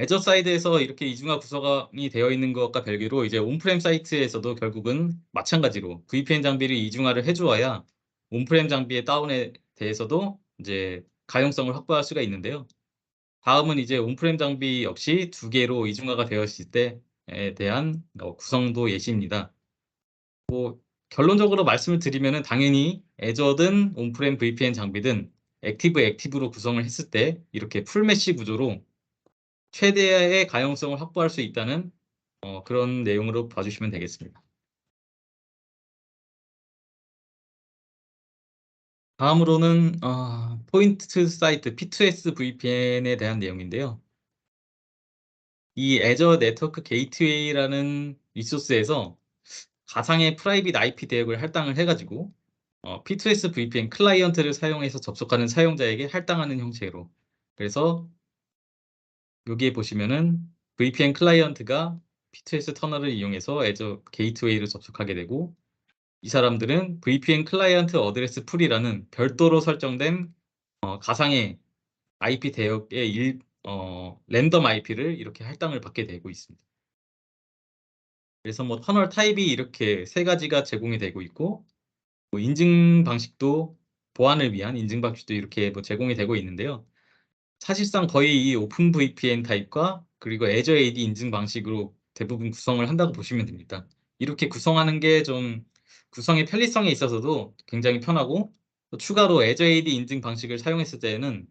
애저 사이드에서 이렇게 이중화 구성이 되어 있는 것과 별개로 이제 온프렘 사이트에서도 결국은 마찬가지로 VPN 장비를 이중화를 해주어야 온프렘 장비의 다운에 대해서도 이제 가용성을 확보할 수가 있는데요. 다음은 이제 온프렘 장비 역시 두 개로 이중화가 되어 있을 때에 대한 구성도 예시입니다. 결론적으로 말씀을 드리면은 당연히 애저든 온프렘 VPN 장비든 액티브로 구성을 했을 때 이렇게 풀메시 구조로 최대의 가용성을 확보할 수 있다는 그런 내용으로 봐주시면 되겠습니다. 다음으로는 포인트 사이트 P2S VPN에 대한 내용인데요. 이 애저 네트워크 게이트웨이라는 리소스에서 가상의 프라이빗 IP 대역을 할당을 해가지고 P2S VPN 클라이언트를 사용해서 접속하는 사용자에게 할당하는 형태로, 그래서 여기에 보시면은 VPN 클라이언트가 P2S 터널을 이용해서 애저 게이트웨이로 접속하게 되고, 이 사람들은 VPN 클라이언트 어드레스 풀이라는 별도로 설정된 가상의 IP 대역의 랜덤 IP를 이렇게 할당을 받게 되고 있습니다. 그래서 뭐 터널 타입이 이렇게 세 가지가 제공이 되고 있고, 뭐 인증 방식도 보안을 위한 인증 방식도 이렇게 뭐 제공이 되고 있는데요. 사실상 거의 이 오픈 VPN 타입과 그리고 애저 AD 인증 방식으로 대부분 구성을 한다고 보시면 됩니다. 이렇게 구성하는 게 좀 구성의 편리성에 있어서도 굉장히 편하고, 또 추가로 애저 AD 인증 방식을 사용했을 때에는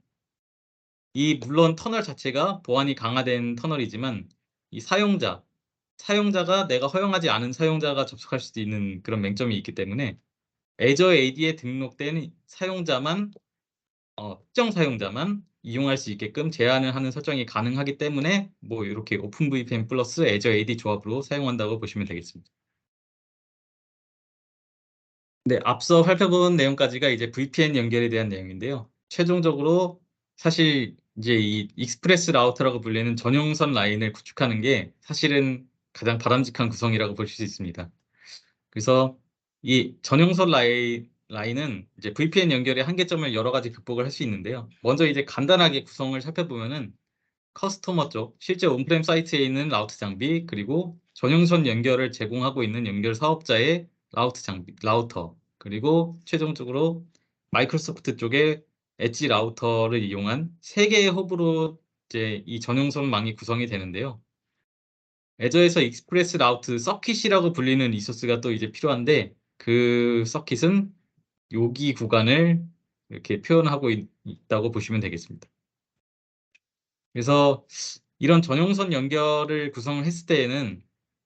물론 터널 자체가 보안이 강화된 터널이지만 이 사용자가 내가 허용하지 않은 사용자가 접속할 수도 있는 그런 맹점이 있기 때문에 애저 AD에 등록된 사용자만 특정 사용자만 이용할 수 있게끔 제한을 하는 설정이 가능하기 때문에 뭐 이렇게 오픈 VPN 플러스 애저 AD 조합으로 사용한다고 보시면 되겠습니다. 네, 앞서 살펴본 내용까지가 이제 VPN 연결에 대한 내용인데요. 최종적으로 사실 이제 이 익스프레스 라우터라고 불리는 전용선 라인을 구축하는 게 사실은 가장 바람직한 구성이라고 볼 수 있습니다. 그래서 이 전용선 라인은 이제 VPN 연결의 한계점을 여러 가지 극복을 할 수 있는데요. 먼저 이제 간단하게 구성을 살펴보면은 커스터머 쪽, 실제 온프렘 사이트에 있는 라우터 장비, 그리고 전용선 연결을 제공하고 있는 연결 사업자의 라우터, 그리고 최종적으로 마이크로소프트 쪽의 엣지 라우터를 이용한 세 개의 허브로 이제 이 전용선 망이 구성이 되는데요. 애저에서 익스프레스 라우트 서킷이라고 불리는 리소스가 또 이제 필요한데, 그 서킷은 여기 구간을 이렇게 표현하고 있다고 보시면 되겠습니다. 그래서 이런 전용선 연결을 구성을 했을 때에는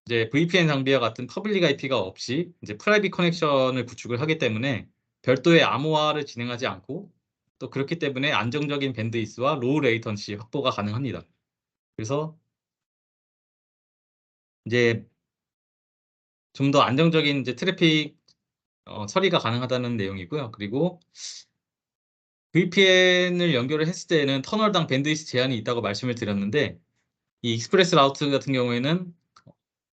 이제 VPN 장비와 같은 퍼블릭 IP가 없이 이제 프라이빗 커넥션을 구축을 하기 때문에 별도의 암호화를 진행하지 않고 또 그렇기 때문에 안정적인 밴드위스와 로우 레이턴시 확보가 가능합니다. 그래서 이제 좀 더 안정적인 이제 트래픽 처리가 가능하다는 내용이고요. 그리고 VPN을 연결을 했을 때에는 터널당 밴드위스 제한이 있다고 말씀을 드렸는데 이 익스프레스 라우트 같은 경우에는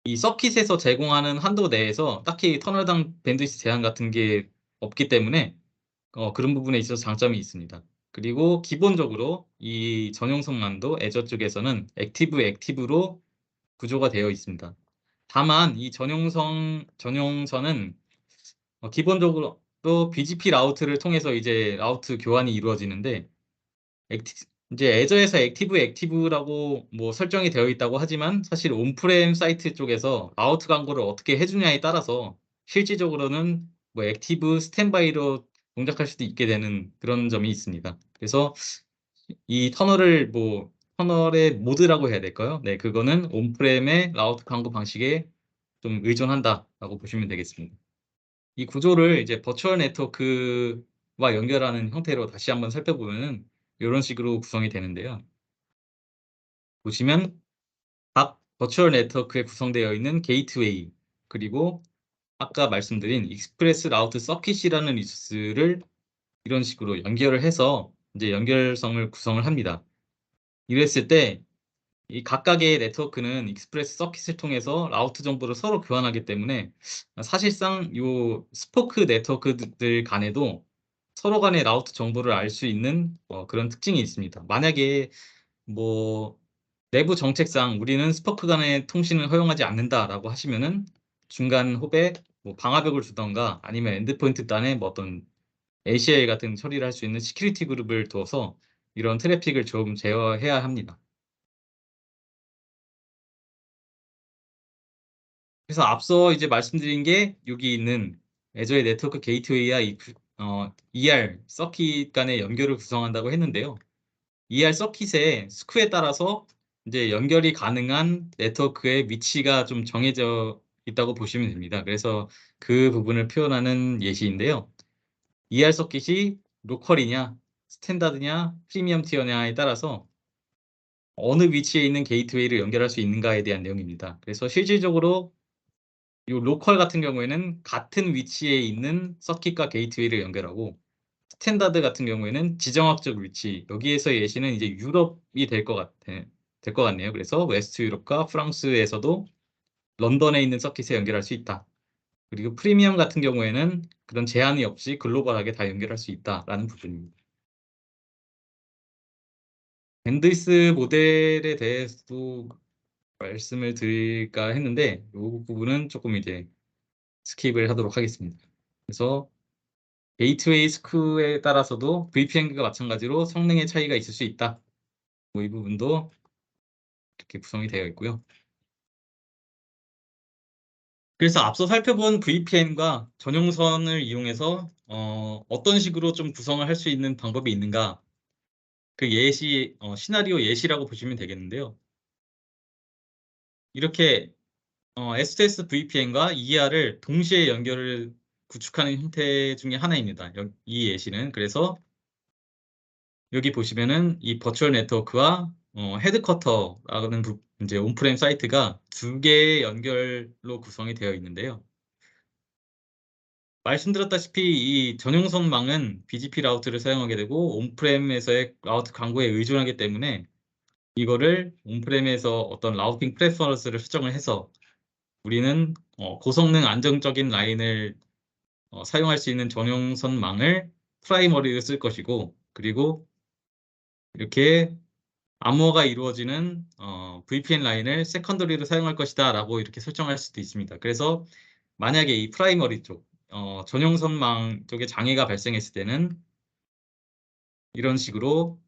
이 서킷에서 제공하는 한도 내에서 딱히 터널당 밴드위스 제한 같은 게 없기 때문에 그런 부분에 있어서 장점이 있습니다. 그리고 기본적으로 이 전용성만도 애저 쪽에서는 액티브로 구조가 되어 있습니다. 다만 이 전용선은 기본적으로 BGP 라우트를 통해서 이제 라우트 교환이 이루어지는데 이제 애저에서 액티브라고 뭐 설정이 되어 있다고 하지만 사실 온프렘 사이트 쪽에서 라우트 광고를 어떻게 해주냐에 따라서 실질적으로는 뭐 액티브 스탠바이로 동작할 수도 있게 되는 그런 점이 있습니다. 그래서 이 터널의 모드라고 해야 될까요? 네, 그거는 온프렘의 라우트 광고 방식에 좀 의존한다라고 보시면 되겠습니다. 이 구조를 이제 버추얼 네트워크와 연결하는 형태로 다시 한번 살펴보면은 이런 식으로 구성이 되는데요. 보시면 각 버추얼 네트워크에 구성되어 있는 게이트웨이 그리고 아까 말씀드린 익스프레스 라우트 서킷이라는 리소스를 이런 식으로 연결을 해서 이제 연결성을 구성을 합니다. 이랬을 때 이 각각의 네트워크는 익스프레스 서킷을 통해서 라우트 정보를 서로 교환하기 때문에 사실상 요 스포크 네트워크들 간에도 서로 간의 라우트 정보를 알 수 있는 그런 특징이 있습니다. 만약에 뭐 내부 정책상 우리는 스포크 간의 통신을 허용하지 않는다라고 하시면은 중간 홉에 뭐 방화벽을 두던가 아니면 엔드포인트 단에 뭐 어떤 ACL 같은 처리를 할 수 있는 시큐리티 그룹을 두어서 이런 트래픽을 좀 제어해야 합니다. 그래서 앞서 이제 말씀드린 게 여기 있는 애저의 네트워크 게이트웨이와 ER 서킷 간의 연결을 구성한다고 했는데요. ER 서킷의 스쿠에 따라서 이제 연결이 가능한 네트워크의 위치가 좀 정해져 있다고 보시면 됩니다. 그래서 그 부분을 표현하는 예시인데요. ER 서킷이 로컬이냐, 스탠다드냐, 프리미엄 티어냐에 따라서 어느 위치에 있는 게이트웨이를 연결할 수 있는가에 대한 내용입니다. 그래서 실질적으로 이 로컬 같은 경우에는 같은 위치에 있는 서킷과 게이트웨이를 연결하고 스탠다드 같은 경우에는 지정학적 위치 여기에서 예시는 이제 유럽이 될 것 같네요. 그래서 웨스트 유럽과 프랑스에서도 런던에 있는 서킷에 연결할 수 있다. 그리고 프리미엄 같은 경우에는 그런 제한이 없이 글로벌하게 다 연결할 수 있다라는 부분입니다. 밴드위스 모델에 대해서도 말씀을 드릴까 했는데 이 부분은 조금 이제 스킵을 하도록 하겠습니다. 그래서 게이트웨이 스크에 따라서도 VPN과 마찬가지로 성능의 차이가 있을 수 있다. 뭐 이 부분도 이렇게 구성이 되어 있고요. 그래서 앞서 살펴본 VPN과 전용선을 이용해서 어떤 식으로 좀 구성을 할 수 있는 방법이 있는가? 그 시나리오 예시라고 보시면 되겠는데요. 이렇게 STS VPN과 ER을 동시에 연결을 구축하는 형태 중에 하나입니다. 이 예시는 그래서 여기 보시면은 이 버추얼 네트워크와 헤드쿼터라는 이제 온프렘 사이트가 두 개의 연결로 구성이 되어 있는데요. 말씀드렸다시피 이 전용선망은 BGP 라우트를 사용하게 되고 온프렘에서의 라우트 광고에 의존하기 때문에 이거를 온프렘에서 어떤 라우팅 프레퍼런스를 수정을 해서 우리는 고성능 안정적인 라인을 사용할 수 있는 전용선망을 프라이머리로 쓸 것이고 그리고 이렇게 암호화가 이루어지는 VPN 라인을 세컨더리로 사용할 것이다 라고 이렇게 설정할 수도 있습니다. 그래서 만약에 이 프라이머리 쪽 전용선망 쪽에 장애가 발생했을 때는 이런 식으로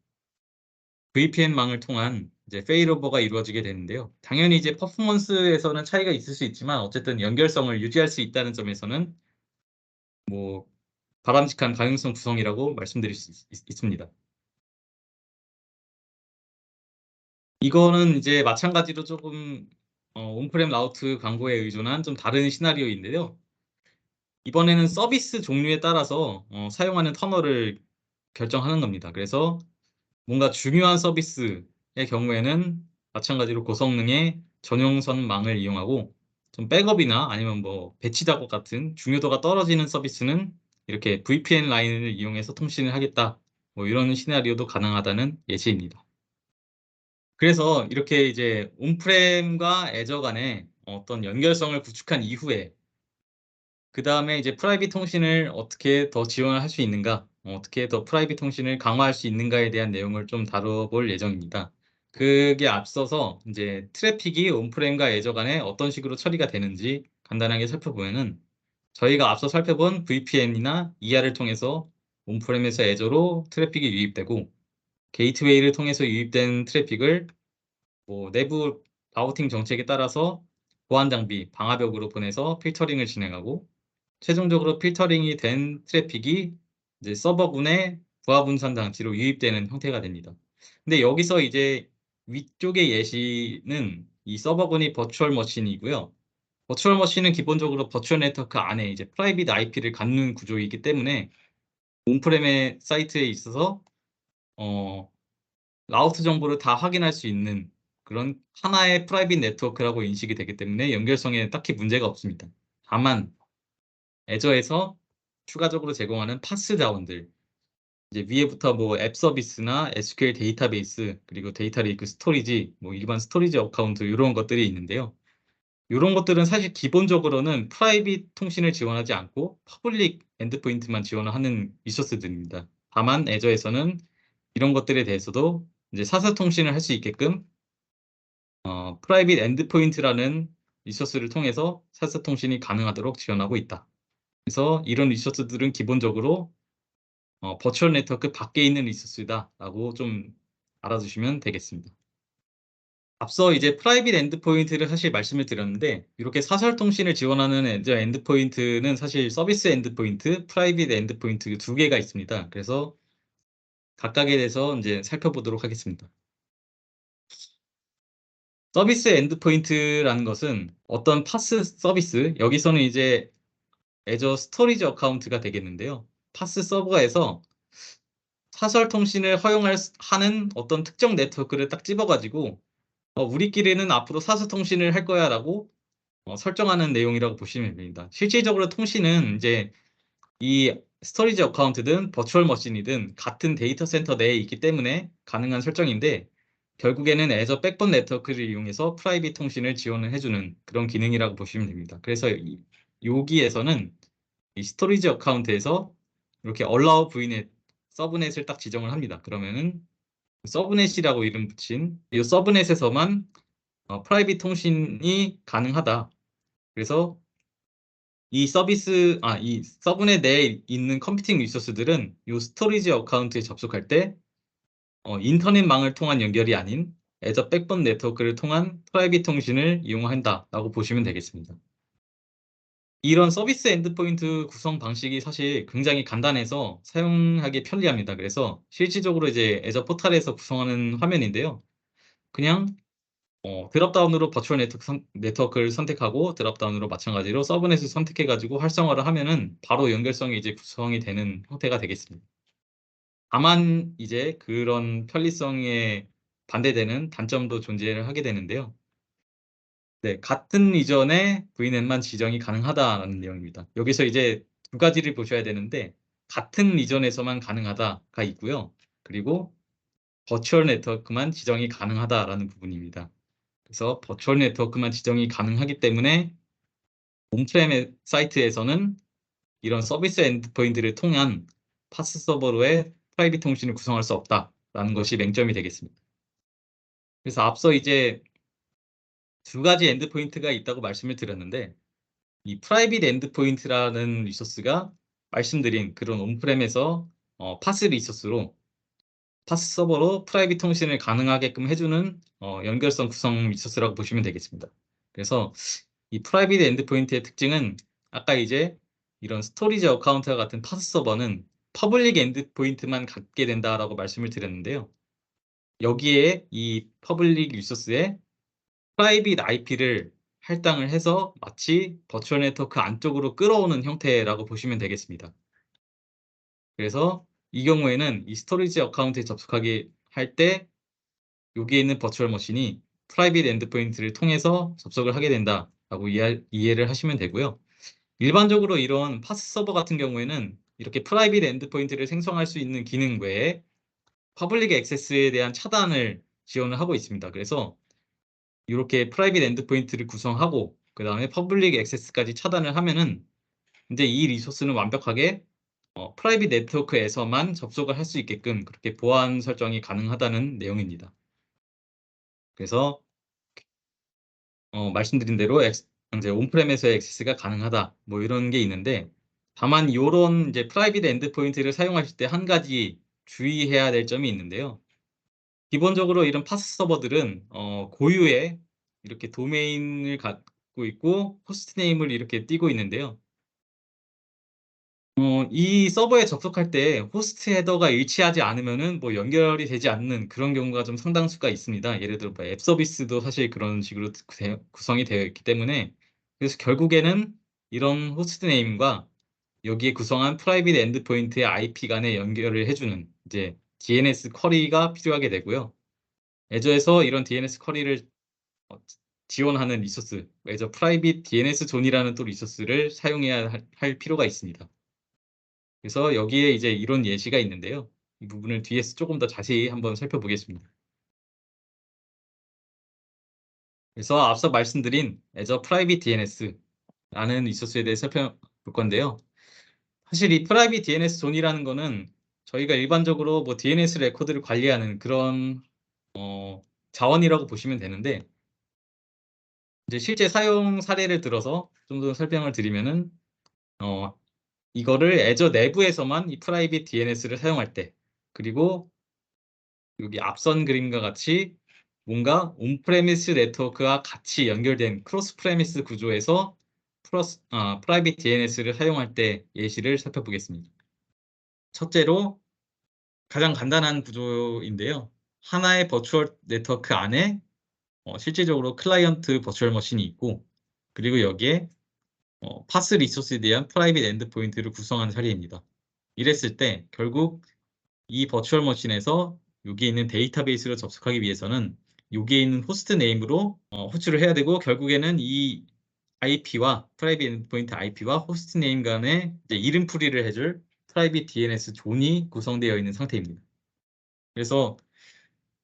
VPN망을 통한 이제 페일오버가 이루어지게 되는데요. 당연히 이제 퍼포먼스에서는 차이가 있을 수 있지만 어쨌든 연결성을 유지할 수 있다는 점에서는 뭐 바람직한 가용성 구성이라고 말씀드릴 수 있습니다. 이거는 이제 마찬가지로 조금 온프렘 라우트 광고에 의존한 좀 다른 시나리오인데요. 이번에는 서비스 종류에 따라서 사용하는 터널을 결정하는 겁니다. 그래서 뭔가 중요한 서비스의 경우에는 마찬가지로 고성능의 전용선망을 이용하고 좀 백업이나 아니면 뭐 배치 작업 같은 중요도가 떨어지는 서비스는 이렇게 VPN 라인을 이용해서 통신을 하겠다. 뭐 이런 시나리오도 가능하다는 예시입니다. 그래서 이렇게 이제 온프렘과 애저 간의 어떤 연결성을 구축한 이후에 그다음에 이제 프라이빗 통신을 어떻게 더 지원을 할 수 있는가, 어떻게 더 프라이빗 통신을 강화할 수 있는가에 대한 내용을 좀 다뤄볼 예정입니다. 그게 앞서서 이제 트래픽이 온프렘과 애저 간에 어떤 식으로 처리가 되는지 간단하게 살펴보면은 저희가 앞서 살펴본 VPN이나 ER을 통해서 온프렘에서 애저로 트래픽이 유입되고 게이트웨이를 통해서 유입된 트래픽을 뭐 내부 라우팅 정책에 따라서 보안 장비, 방화벽으로 보내서 필터링을 진행하고 최종적으로 필터링이 된 트래픽이 이제 서버군의 부하 분산 장치로 유입되는 형태가 됩니다. 근데 여기서 이제 위쪽의 예시는 이 서버군이 버추얼 머신이고요. 버추얼 머신은 기본적으로 버추얼 네트워크 안에 이제 프라이빗 IP를 갖는 구조이기 때문에 온프렘의 사이트에 있어서 어, 라우트 정보를 다 확인할 수 있는 그런 하나의 프라이빗 네트워크라고 인식이 되기 때문에 연결성에 딱히 문제가 없습니다. 다만 애저에서 추가적으로 제공하는 파스 자원들, 이제 위에부터 뭐 앱 서비스나 SQL 데이터베이스, 그리고 데이터 레이크 스토리지, 뭐 일반 스토리지 어카운트 이런 것들이 있는데요. 이런 것들은 사실 기본적으로는 프라이빗 통신을 지원하지 않고 퍼블릭 엔드포인트만 지원을 하는 리소스들입니다. 다만 애저에서는 이런 것들에 대해서도 이제 사서 통신을 할 수 있게끔 프라이빗 엔드포인트라는 리소스를 통해서 사서 통신이 가능하도록 지원하고 있다. 그래서 이런 리소스들은 기본적으로 버추얼 네트워크 밖에 있는 리소스다라고 좀 알아두시면 되겠습니다. 앞서 이제 프라이빗 엔드포인트를 사실 말씀을 드렸는데 이렇게 사설 통신을 지원하는 엔드포인트는 사실 서비스 엔드포인트, 프라이빗 엔드포인트 두 개가 있습니다. 그래서 각각에 대해서 이제 살펴보도록 하겠습니다. 서비스 엔드포인트라는 것은 어떤 파스 서비스, 여기서는 이제 애저 스토리지 어카운트가 되겠는데요. 파스 서버에서 사설 통신을 하는 어떤 특정 네트워크를 딱 집어가지고 우리끼리는 앞으로 사설 통신을 할 거야라고 설정하는 내용이라고 보시면 됩니다. 실질적으로 통신은 이제 이 스토리지 어카운트든 버추얼 머신이든 같은 데이터 센터 내에 있기 때문에 가능한 설정인데 결국에는 애저 백본 네트워크를 이용해서 프라이빗 통신을 지원을 해주는 그런 기능이라고 보시면 됩니다. 그래서 여기에서는 이 스토리지 어카운트에서 이렇게 allow vnet 서브넷을 딱 지정을 합니다. 그러면은 서브넷이라고 이름 붙인 이 서브넷에서만 프라이빗 통신이 가능하다. 그래서 이 서브넷 내에 있는 컴퓨팅 리소스들은 이 스토리지 어카운트에 접속할 때 인터넷망을 통한 연결이 아닌 애저 백본 네트워크를 통한 프라이빗 통신을 이용한다라고 보시면 되겠습니다. 이런 서비스 엔드포인트 구성 방식이 사실 굉장히 간단해서 사용하기 편리합니다. 그래서 실질적으로 이제 애저 포탈에서 구성하는 화면인데요. 그냥 드롭다운으로 버추얼 네트워크를 선택하고 드롭다운으로 마찬가지로 서브넷을 선택해가지고 활성화를 하면은 바로 연결성이 이제 구성이 되는 형태가 되겠습니다. 다만 이제 그런 편리성에 반대되는 단점도 존재를 하게 되는데요. 네, 같은 이전에 VNet만 지정이 가능하다라는 내용입니다. 여기서 이제 두 가지를 보셔야 되는데 같은 이전에서만 가능하다가 있고요. 그리고 버추얼 네트워크만 지정이 가능하다라는 부분입니다. 그래서 버추얼 네트워크만 지정이 가능하기 때문에 온프렘 사이트에서는 이런 서비스 엔드포인트를 통한 파스 서버로의 프라이빗 통신을 구성할 수 없다라는 것이 맹점이 되겠습니다. 그래서 앞서 이제 두 가지 엔드포인트가 있다고 말씀을 드렸는데 이 프라이빗 엔드포인트라는 리소스가 말씀드린 그런 온프렘에서 파스 리소스로 파스 서버로 프라이빗 통신을 가능하게끔 해주는 연결성 구성 리소스라고 보시면 되겠습니다. 그래서 이 프라이빗 엔드포인트의 특징은 아까 이제 이런 스토리지 어카운트와 같은 파스 서버는 퍼블릭 엔드포인트만 갖게 된다라고 말씀을 드렸는데요. 여기에 이 퍼블릭 리소스에 프라이빗 IP를 할당을 해서 마치 버추얼 네트워크 안쪽으로 끌어오는 형태라고 보시면 되겠습니다. 그래서 이 경우에는 이 스토리지 어카운트에 접속하게 할 때 여기에 있는 버추얼 머신이 프라이빗 엔드포인트를 통해서 접속을 하게 된다라고 이해를 하시면 되고요. 일반적으로 이런 파스 서버 같은 경우에는 이렇게 프라이빗 엔드포인트를 생성할 수 있는 기능 외에 퍼블릭 액세스에 대한 차단을 지원을 하고 있습니다. 그래서 이렇게 프라이빗 엔드포인트를 구성하고 그다음에 퍼블릭 액세스까지 차단을 하면은 이제 이 리소스는 완벽하게 프라이빗 네트워크에서만 접속을 할 수 있게끔 그렇게 보안 설정이 가능하다는 내용입니다. 그래서 말씀드린 대로 이제 온프렘에서의 액세스가 가능하다 뭐 이런 게 있는데 다만 요런 이제 프라이빗 엔드포인트를 사용하실 때 한 가지 주의해야 될 점이 있는데요. 기본적으로 이런 파스 서버들은 고유의 이렇게 도메인을 갖고 있고 호스트 네임을 이렇게 띄고 있는데요. 이 서버에 접속할 때 호스트 헤더가 일치하지 않으면은 뭐 연결이 되지 않는 그런 경우가 좀 상당수가 있습니다. 예를 들어 뭐앱 서비스도 사실 그런 식으로 구성이 되어 있기 때문에 그래서 결국에는 이런 호스트 네임과 여기에 구성한 프라이빗 엔드포인트의 IP 간에 연결을 해주는 이제 DNS 쿼리가 필요하게 되고요. 애저에서 이런 DNS 쿼리를 지원하는 리소스, 애저 프라이빗 DNS 존이라는 또 리소스를 사용해야 할 필요가 있습니다. 그래서 여기에 이제 이런 예시가 있는데요. 이 부분을 뒤에서 조금 더 자세히 한번 살펴보겠습니다. 그래서 앞서 말씀드린 애저 프라이빗 DNS라는 리소스에 대해 살펴볼 건데요. 사실 이 프라이빗 DNS 존이라는 거는 저희가 일반적으로 뭐 DNS 레코드를 관리하는 그런 자원이라고 보시면 되는데 이제 실제 사용 사례를 들어서 좀 더 설명을 드리면은 어, 이거를 애저 내부에서만 이 프라이빗 DNS를 사용할 때 그리고 여기 앞선 그림과 같이 뭔가 온프레미스 네트워크와 같이 연결된 크로스 프레미스 구조에서 프라이빗 DNS를 사용할 때 예시를 살펴보겠습니다. 첫째로 가장 간단한 구조인데요. 하나의 버추얼 네트워크 안에 실질적으로 클라이언트 버추얼 머신이 있고 그리고 여기에 파스 리소스에 대한 프라이빗 엔드포인트를 구성한 사례입니다. 이랬을 때 결국 이 버추얼 머신에서 여기에 있는 데이터베이스로 접속하기 위해서는 여기에 있는 호스트 네임으로 호출을 해야 되고 결국에는 이 IP와 프라이빗 엔드포인트 IP와 호스트 네임 간에 이제 이름풀이를 해줄 프라이빗 DNS 존이 구성되어 있는 상태입니다. 그래서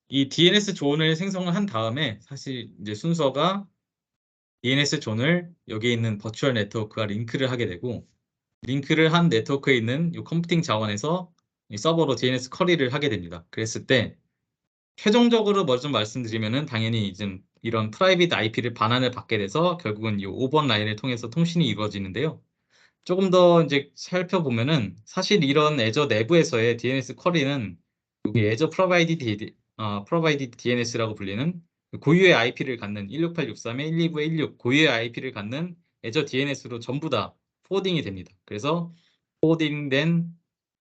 이 DNS 존을 생성을 한 다음에 사실 이제 순서가 DNS 존을 여기에 있는 버추얼 네트워크와 링크를 하게 되고 링크를 한 네트워크에 있는 이 컴퓨팅 자원에서 이 서버로 DNS 쿼리를 하게 됩니다. 그랬을 때 최종적으로 뭐 좀 말씀드리면은 당연히 이제 이런 프라이빗 IP를 반환을 받게 돼서 결국은 이 5번 라인을 통해서 통신이 이루어지는데요. 조금 더 이제 살펴보면은 사실 이런 애저 내부에서의 DNS 쿼리는 여기 애저 프로바이디 DNS라고 불리는 고유의 IP를 갖는 168.63.129.16 고유의 IP를 갖는 애저 DNS로 전부 다 포워딩이 됩니다. 그래서 포워딩된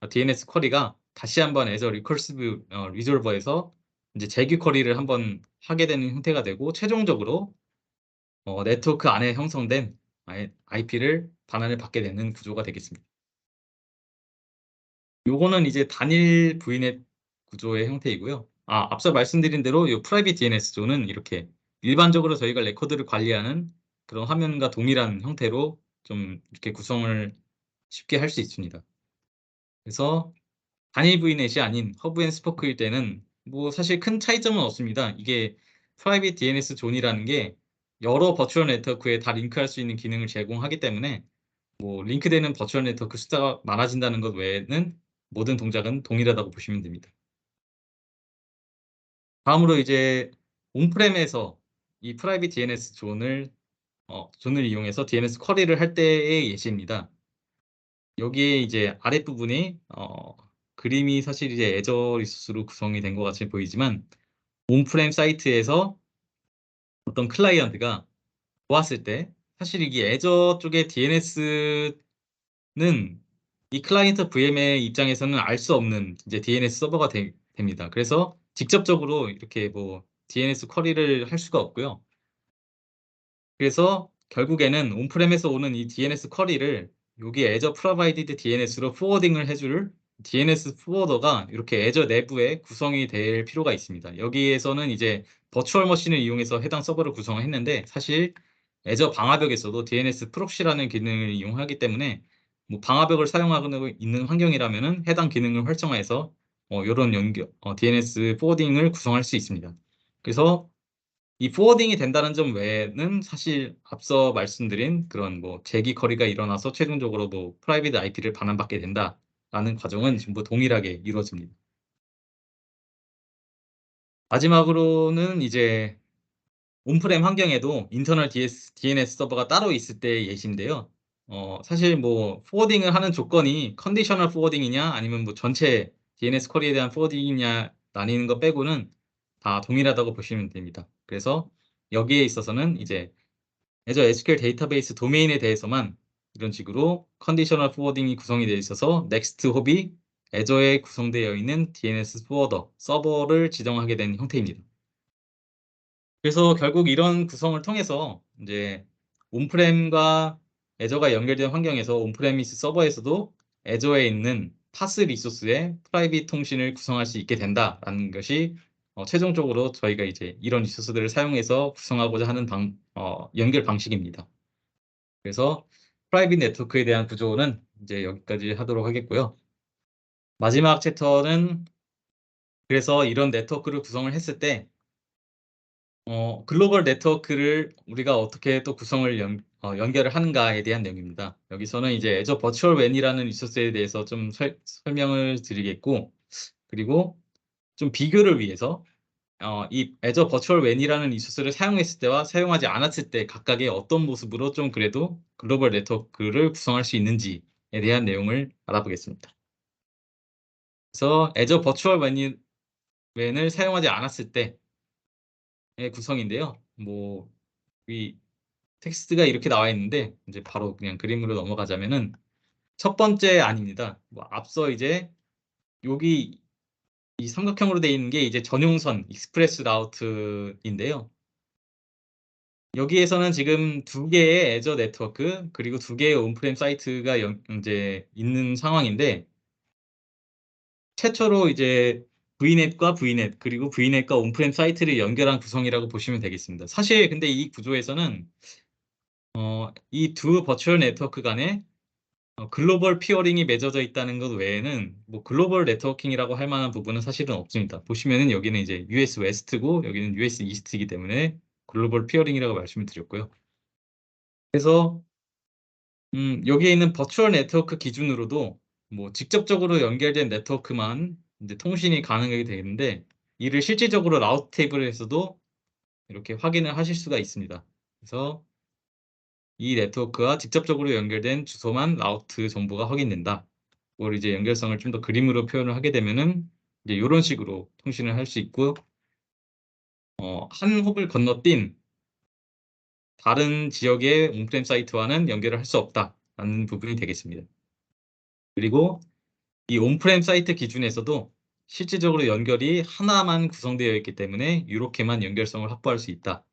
DNS 쿼리가 다시 한번 애저 리커시브 리졸버에서 이제 재규 쿼리를 한번 하게 되는 형태가 되고 최종적으로 네트워크 안에 형성된 IP를 반환을 받게 되는 구조가 되겠습니다. 요거는 이제 단일 VNet 구조의 형태이고요. 앞서 말씀드린 대로 이 프라이빗 DNS 존은 이렇게 일반적으로 저희가 레코드를 관리하는 그런 화면과 동일한 형태로 좀 이렇게 구성을 쉽게 할 수 있습니다. 그래서 단일 VNet이 아닌 허브 앤 스포크일 때는 뭐 사실 큰 차이점은 없습니다. 이게 프라이빗 DNS 존이라는 게 여러 버추얼 네트워크에 다 링크할 수 있는 기능을 제공하기 때문에 뭐 링크되는 버추얼 네트워크 숫자가 많아진다는 것 외에는 모든 동작은 동일하다고 보시면 됩니다. 다음으로 이제 온프렘에서 이 프라이빗 DNS 존을 이용해서 DNS 쿼리를 할 때의 예시입니다. 여기에 이제 아랫부분이 그림이 사실 이제 애저 리소스로 구성이 된 것 같이 보이지만 온프렘 사이트에서 어떤 클라이언트가 보았을 때 사실 이게 애저 쪽의 DNS는 이 클라이언트 VM의 입장에서는 알 수 없는 이제 DNS 서버가 됩니다. 그래서 직접적으로 이렇게 뭐 DNS 쿼리를 할 수가 없고요. 그래서 결국에는 온프렘에서 오는 이 DNS 쿼리를 여기 Azure Provided DNS로 포워딩을 해줄 DNS 포워더가 이렇게 Azure 내부에 구성이 될 필요가 있습니다. 여기에서는 이제 버추얼 머신을 이용해서 해당 서버를 구성을 했는데 사실 Azure 방화벽에서도 DNS 프록시라는 기능을 이용하기 때문에 뭐 방화벽을 사용하고 있는 환경이라면은 해당 기능을 활성화해서 이런 DNS 포워딩을 구성할 수 있습니다. 그래서 이 포워딩이 된다는 점 외에는 사실 앞서 말씀드린 그런 뭐 재기 커리가 일어나서 최종적으로 뭐 프라이빗 IP를 반환받게 된다라는 과정은 전부 동일하게 이루어집니다. 마지막으로는 이제 온프렘 환경에도 인터널 DNS 서버가 따로 있을 때 예시인데요. 사실 뭐 포워딩을 하는 조건이 컨디셔널 포워딩이냐 아니면 뭐 전체 DNS 쿼리에 대한 포워딩이냐 나뉘는 거 빼고는 다 동일하다고 보시면 됩니다. 그래서 여기에 있어서는 이제 Azure SQL 데이터베이스 도메인에 대해서만 이런 식으로 컨디셔널 포워딩이 구성이 되어 있어서 넥스트 홉이 Azure에 구성되어 있는 DNS 포워더 서버를 지정하게 된 형태입니다. 그래서 결국 이런 구성을 통해서 이제 온프렘과 Azure가 연결된 환경에서 온프레미스 서버에서도 Azure에 있는 파스 리소스의 프라이빗 통신을 구성할 수 있게 된다라는 것이 최종적으로 저희가 이제 이런 리소스들을 사용해서 구성하고자 하는 연결 방식입니다. 그래서 프라이빗 네트워크에 대한 구조는 이제 여기까지 하도록 하겠고요. 마지막 챕터는 그래서 이런 네트워크를 구성을 했을 때 글로벌 네트워크를 우리가 어떻게 또 구성을 연결을 하는가에 대한 내용입니다. 여기서는 이제 Azure Virtual WAN이라는 리소스에 대해서 좀 설명을 드리겠고, 그리고 좀 비교를 위해서 이 Azure Virtual WAN이라는 리소스를 사용했을 때와 사용하지 않았을 때 각각의 어떤 모습으로 좀 그래도 글로벌 네트워크를 구성할 수 있는지에 대한 내용을 알아보겠습니다. 그래서 Azure Virtual WAN을 사용하지 않았을 때의 구성인데요. 뭐 이 텍스트가 이렇게 나와 있는데 이제 바로 그냥 그림으로 넘어가자면은 첫 번째 아닙니다. 뭐 앞서 이제 여기 이 삼각형으로 되어 있는 게 이제 전용선 익스프레스 라우트인데요. 여기에서는 지금 두 개의 애저 네트워크 그리고 두 개의 온프렘 사이트가 이제 있는 상황인데 최초로 이제 VNet과 VNet 그리고 VNet과 온프렘 사이트를 연결한 구성이라고 보시면 되겠습니다. 사실 근데 이 구조에서는 이 두 버추얼 네트워크 간에 글로벌 피어링이 맺어져 있다는 것 외에는 뭐 글로벌 네트워킹이라고 할 만한 부분은 사실은 없습니다. 보시면은 여기는 이제 US 웨스트고 여기는 US 이스트이기 때문에 글로벌 피어링이라고 말씀을 드렸고요. 그래서 여기에 있는 버추얼 네트워크 기준으로도 뭐 직접적으로 연결된 네트워크만 이제 통신이 가능하게 되는데 이를 실질적으로 라우트 테이블에서도 이렇게 확인을 하실 수가 있습니다. 그래서 이 네트워크와 직접적으로 연결된 주소만 라우트 정보가 확인된다. 그걸 이제 연결성을 좀 더 그림으로 표현을 하게 되면은 이제 이런 식으로 통신을 할 수 있고 한 홉을 건너뛴 다른 지역의 온프렘 사이트와는 연결을 할 수 없다라는 부분이 되겠습니다. 그리고 이 온프렘 사이트 기준에서도 실질적으로 연결이 하나만 구성되어 있기 때문에 이렇게만 연결성을 확보할 수 있다.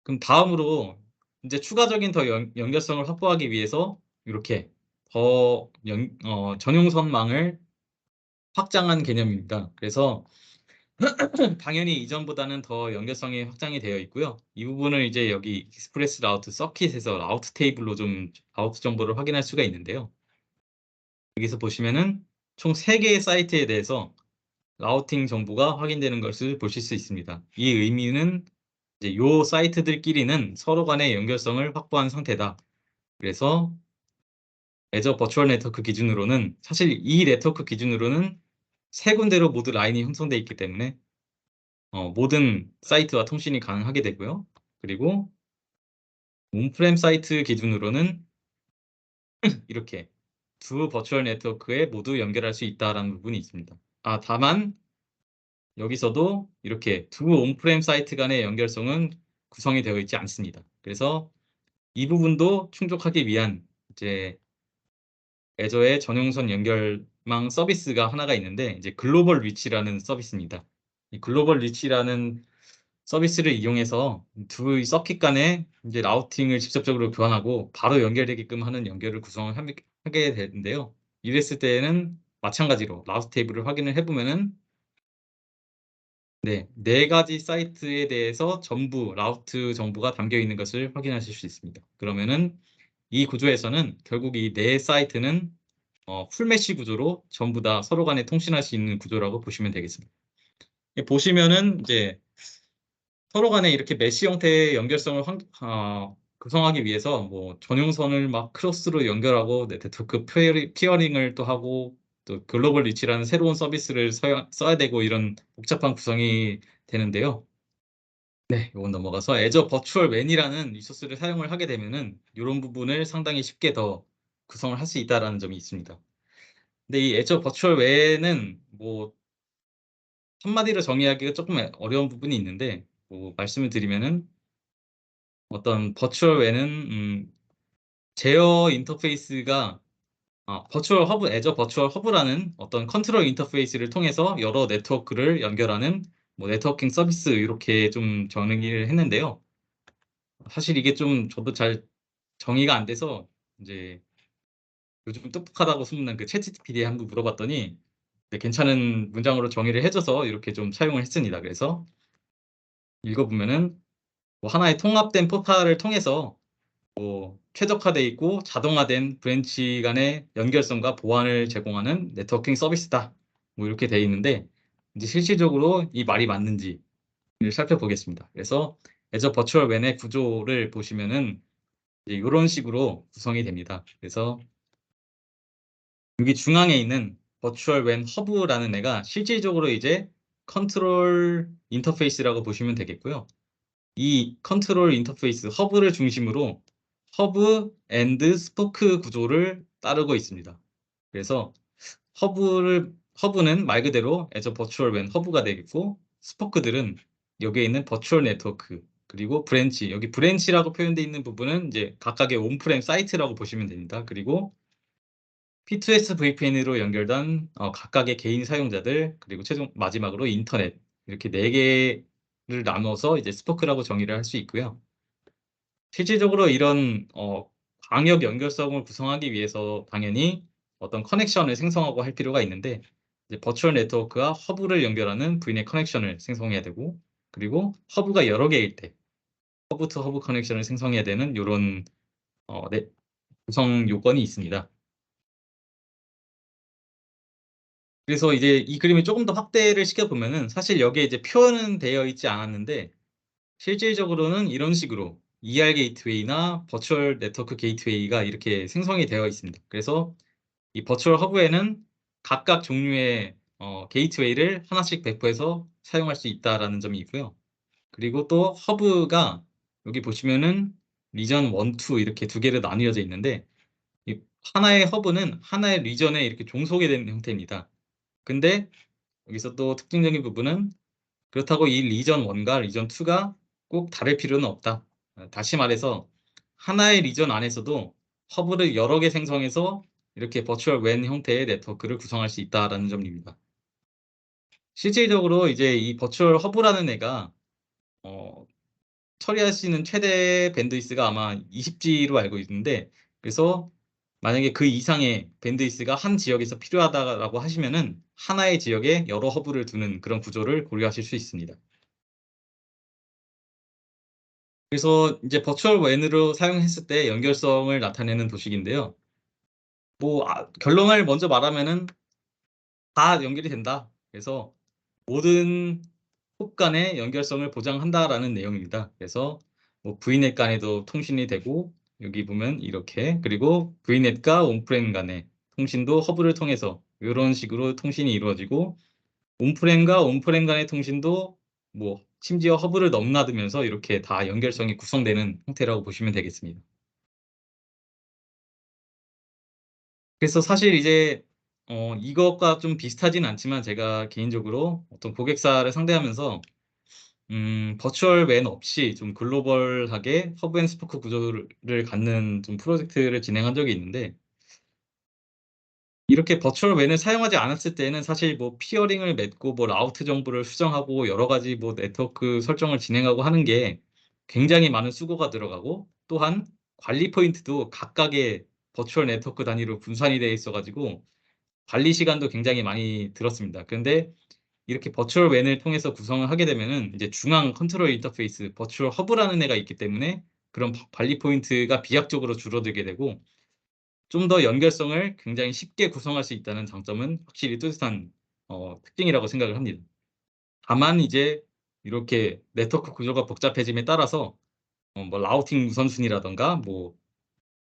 그럼 다음으로 이제 추가적인 더 연결성을 확보하기 위해서 이렇게 더 전용선망을 확장한 개념입니다. 그래서 당연히 이전보다는 더 연결성이 확장이 되어 있고요. 이 부분을 이제 여기 익스프레스 라우트 서킷에서 라우트 테이블로 좀 라우트 정보를 확인할 수가 있는데요. 여기서 보시면은 총 3개의 사이트에 대해서 라우팅 정보가 확인되는 것을 보실 수 있습니다. 이 의미는 이제 요 사이트들끼리는 서로 간의 연결성을 확보한 상태다. 그래서 Azure 버추얼 네트워크 기준으로는 사실 이 네트워크 기준으로는 3군데로 모두 라인이 형성되어 있기 때문에 모든 사이트와 통신이 가능하게 되고요. 그리고 온프렘 사이트 기준으로는 이렇게 두 버추얼 네트워크에 모두 연결할 수 있다라는 부분이 있습니다. 다만 여기서도 이렇게 두 온프렘 사이트 간의 연결성은 구성이 되어 있지 않습니다. 그래서 이 부분도 충족하기 위한 이제 애저의 전용선 연결망 서비스가 하나가 있는데 이제 글로벌 리치라는 서비스입니다. 이 글로벌 리치라는 서비스를 이용해서 두 서킷 간에 이제 라우팅을 직접적으로 교환하고 바로 연결되게끔 하는 연결을 구성을 하게 되는데요. 이랬을 때에는 마찬가지로 라우트 테이블을 확인을 해보면은 네 가지 사이트에 대해서 전부 라우트 정보가 담겨 있는 것을 확인하실 수 있습니다. 그러면은 이 구조에서는 결국 이 네 사이트는 풀메시 구조로 전부 다 서로 간에 통신할 수 있는 구조라고 보시면 되겠습니다. 보시면은 이제 서로 간에 이렇게 메시 형태의 연결성을 구성하기 위해서 뭐 전용선을 막 크로스로 연결하고 네트워크 피어링을 또 하고 또 글로벌 리치라는 새로운 서비스를 써야 되고 이런 복잡한 구성이 되는데요. 네, 이건 넘어가서 애저 버추얼 웬이라는 리소스를 사용을 하게 되면은 이런 부분을 상당히 쉽게 더 구성을 할 수 있다라는 점이 있습니다. 근데 이 애저 버추얼 웬은 뭐 한마디로 정의하기가 조금 어려운 부분이 있는데 뭐 말씀을 드리면은 어떤 버추얼 웬은 제어 인터페이스가 버추얼 허브, 애저 버추얼 허브라는 어떤 컨트롤 인터페이스를 통해서 여러 네트워크를 연결하는 뭐 네트워킹 서비스 이렇게 좀 정의를 했는데요. 사실 이게 좀 저도 잘 정의가 안 돼서 이제 요즘 똑똑하다고 소문난 그 챗GPT에 한번 물어봤더니 네, 괜찮은 문장으로 정의를 해줘서 이렇게 좀 사용을 했습니다. 그래서 읽어보면은 뭐 하나의 통합된 포탈을 통해서 뭐 최적화돼 있고 자동화된 브랜치 간의 연결성과 보안을 제공하는 네트워킹 서비스다. 뭐 이렇게 돼 있는데 이제 실질적으로 이 말이 맞는지를 살펴보겠습니다. 그래서 애저 버추얼 웬의 구조를 보시면은 이제 이런 식으로 구성이 됩니다. 그래서 여기 중앙에 있는 버추얼 웬 허브라는 애가 실질적으로 이제 컨트롤 인터페이스라고 보시면 되겠고요. 이 컨트롤 인터페이스 허브를 중심으로 허브 앤드 스포크 구조를 따르고 있습니다. 그래서 허브는 말 그대로 애저 버추얼 웬 허브가 되겠고 스포크들은 여기에 있는 버추얼 네트워크 그리고 브랜치 여기 브랜치라고 표현되어 있는 부분은 이제 각각의 온프렘 사이트라고 보시면 됩니다. 그리고 P2S VPN으로 연결된 각각의 개인 사용자들 그리고 최종 마지막으로 인터넷 이렇게 네 개를 나눠서 이제 스포크라고 정의를 할 수 있고요. 실질적으로 이런 광역 연결성을 구성하기 위해서 당연히 어떤 커넥션을 생성하고 할 필요가 있는데 이제 버추얼 네트워크와 허브를 연결하는 부인의 커넥션을 생성해야 되고 그리고 허브가 여러 개일 때 허브 투 허브 커넥션을 생성해야 되는 이런 구성 요건이 있습니다. 그래서 이제 이 그림을 조금 더 확대를 시켜보면은 사실 여기에 이제 표현은 되어 있지 않았는데 실질적으로는 이런 식으로 ER 게이트웨이나 버추얼 네트워크 게이트웨이가 이렇게 생성이 되어 있습니다. 그래서 이 버추얼 허브에는 각각 종류의 게이트웨이를 하나씩 배포해서 사용할 수 있다라는 점이 있고요. 그리고 또 허브가 여기 보시면은 리전 1, 2 이렇게 두 개로 나뉘어져 있는데 이 하나의 허브는 하나의 리전에 이렇게 종속이 된 형태입니다. 근데 여기서 또 특징적인 부분은 그렇다고 이 리전 1과 리전 2가 꼭 다를 필요는 없다. 다시 말해서 하나의 리전 안에서도 허브를 여러 개 생성해서 이렇게 버추얼 웬 형태의 네트워크를 구성할 수 있다라는 점입니다. 실질적으로 이제 이 버추얼 허브라는 애가 처리할 수 있는 최대 밴드위스가 아마 20G로 알고 있는데 그래서 만약에 그 이상의 밴드위스가 한 지역에서 필요하다라고 하시면은 하나의 지역에 여러 허브를 두는 그런 구조를 고려하실 수 있습니다. 그래서 이제 버추얼 웬으로 사용했을 때 연결성을 나타내는 도식인데요. 뭐 결론을 먼저 말하면은 다 연결이 된다. 그래서 모든 홉 간의 연결성을 보장한다라는 내용입니다. 그래서 뭐 VNet 간에도 통신이 되고 여기 보면 이렇게 그리고 VNet과 온프렘 간의 통신도 허브를 통해서 이런 식으로 통신이 이루어지고 온프렘과 온프렘 간의 통신도 뭐 심지어 허브를 넘나들면서 이렇게 다 연결성이 구성되는 형태라고 보시면 되겠습니다. 그래서 사실 이제 이것과 좀 비슷하진 않지만 제가 개인적으로 어떤 고객사를 상대하면서 버추얼 웬 없이 좀 글로벌하게 허브 앤 스포크 구조를 갖는 좀 프로젝트를 진행한 적이 있는데 이렇게 버추얼 웬을 사용하지 않았을 때에는 사실 뭐 피어링을 맺고 뭐 라우트 정보를 수정하고 여러 가지 뭐 네트워크 설정을 진행하고 하는 게 굉장히 많은 수고가 들어가고, 또한 관리 포인트도 각각의 버추얼 네트워크 단위로 분산이 되어 있어 가지고 관리 시간도 굉장히 많이 들었습니다. 그런데 이렇게 버추얼 웬을 통해서 구성을 하게 되면은 이제 중앙 컨트롤 인터페이스 버추얼 허브라는 애가 있기 때문에 그런 관리 포인트가 비약적으로 줄어들게 되고, 좀 더 연결성을 굉장히 쉽게 구성할 수 있다는 장점은 확실히 뚜렷한 특징이라고 생각을 합니다. 다만 이제 이렇게 네트워크 구조가 복잡해짐에 따라서 뭐 라우팅 우선순위라든가 뭐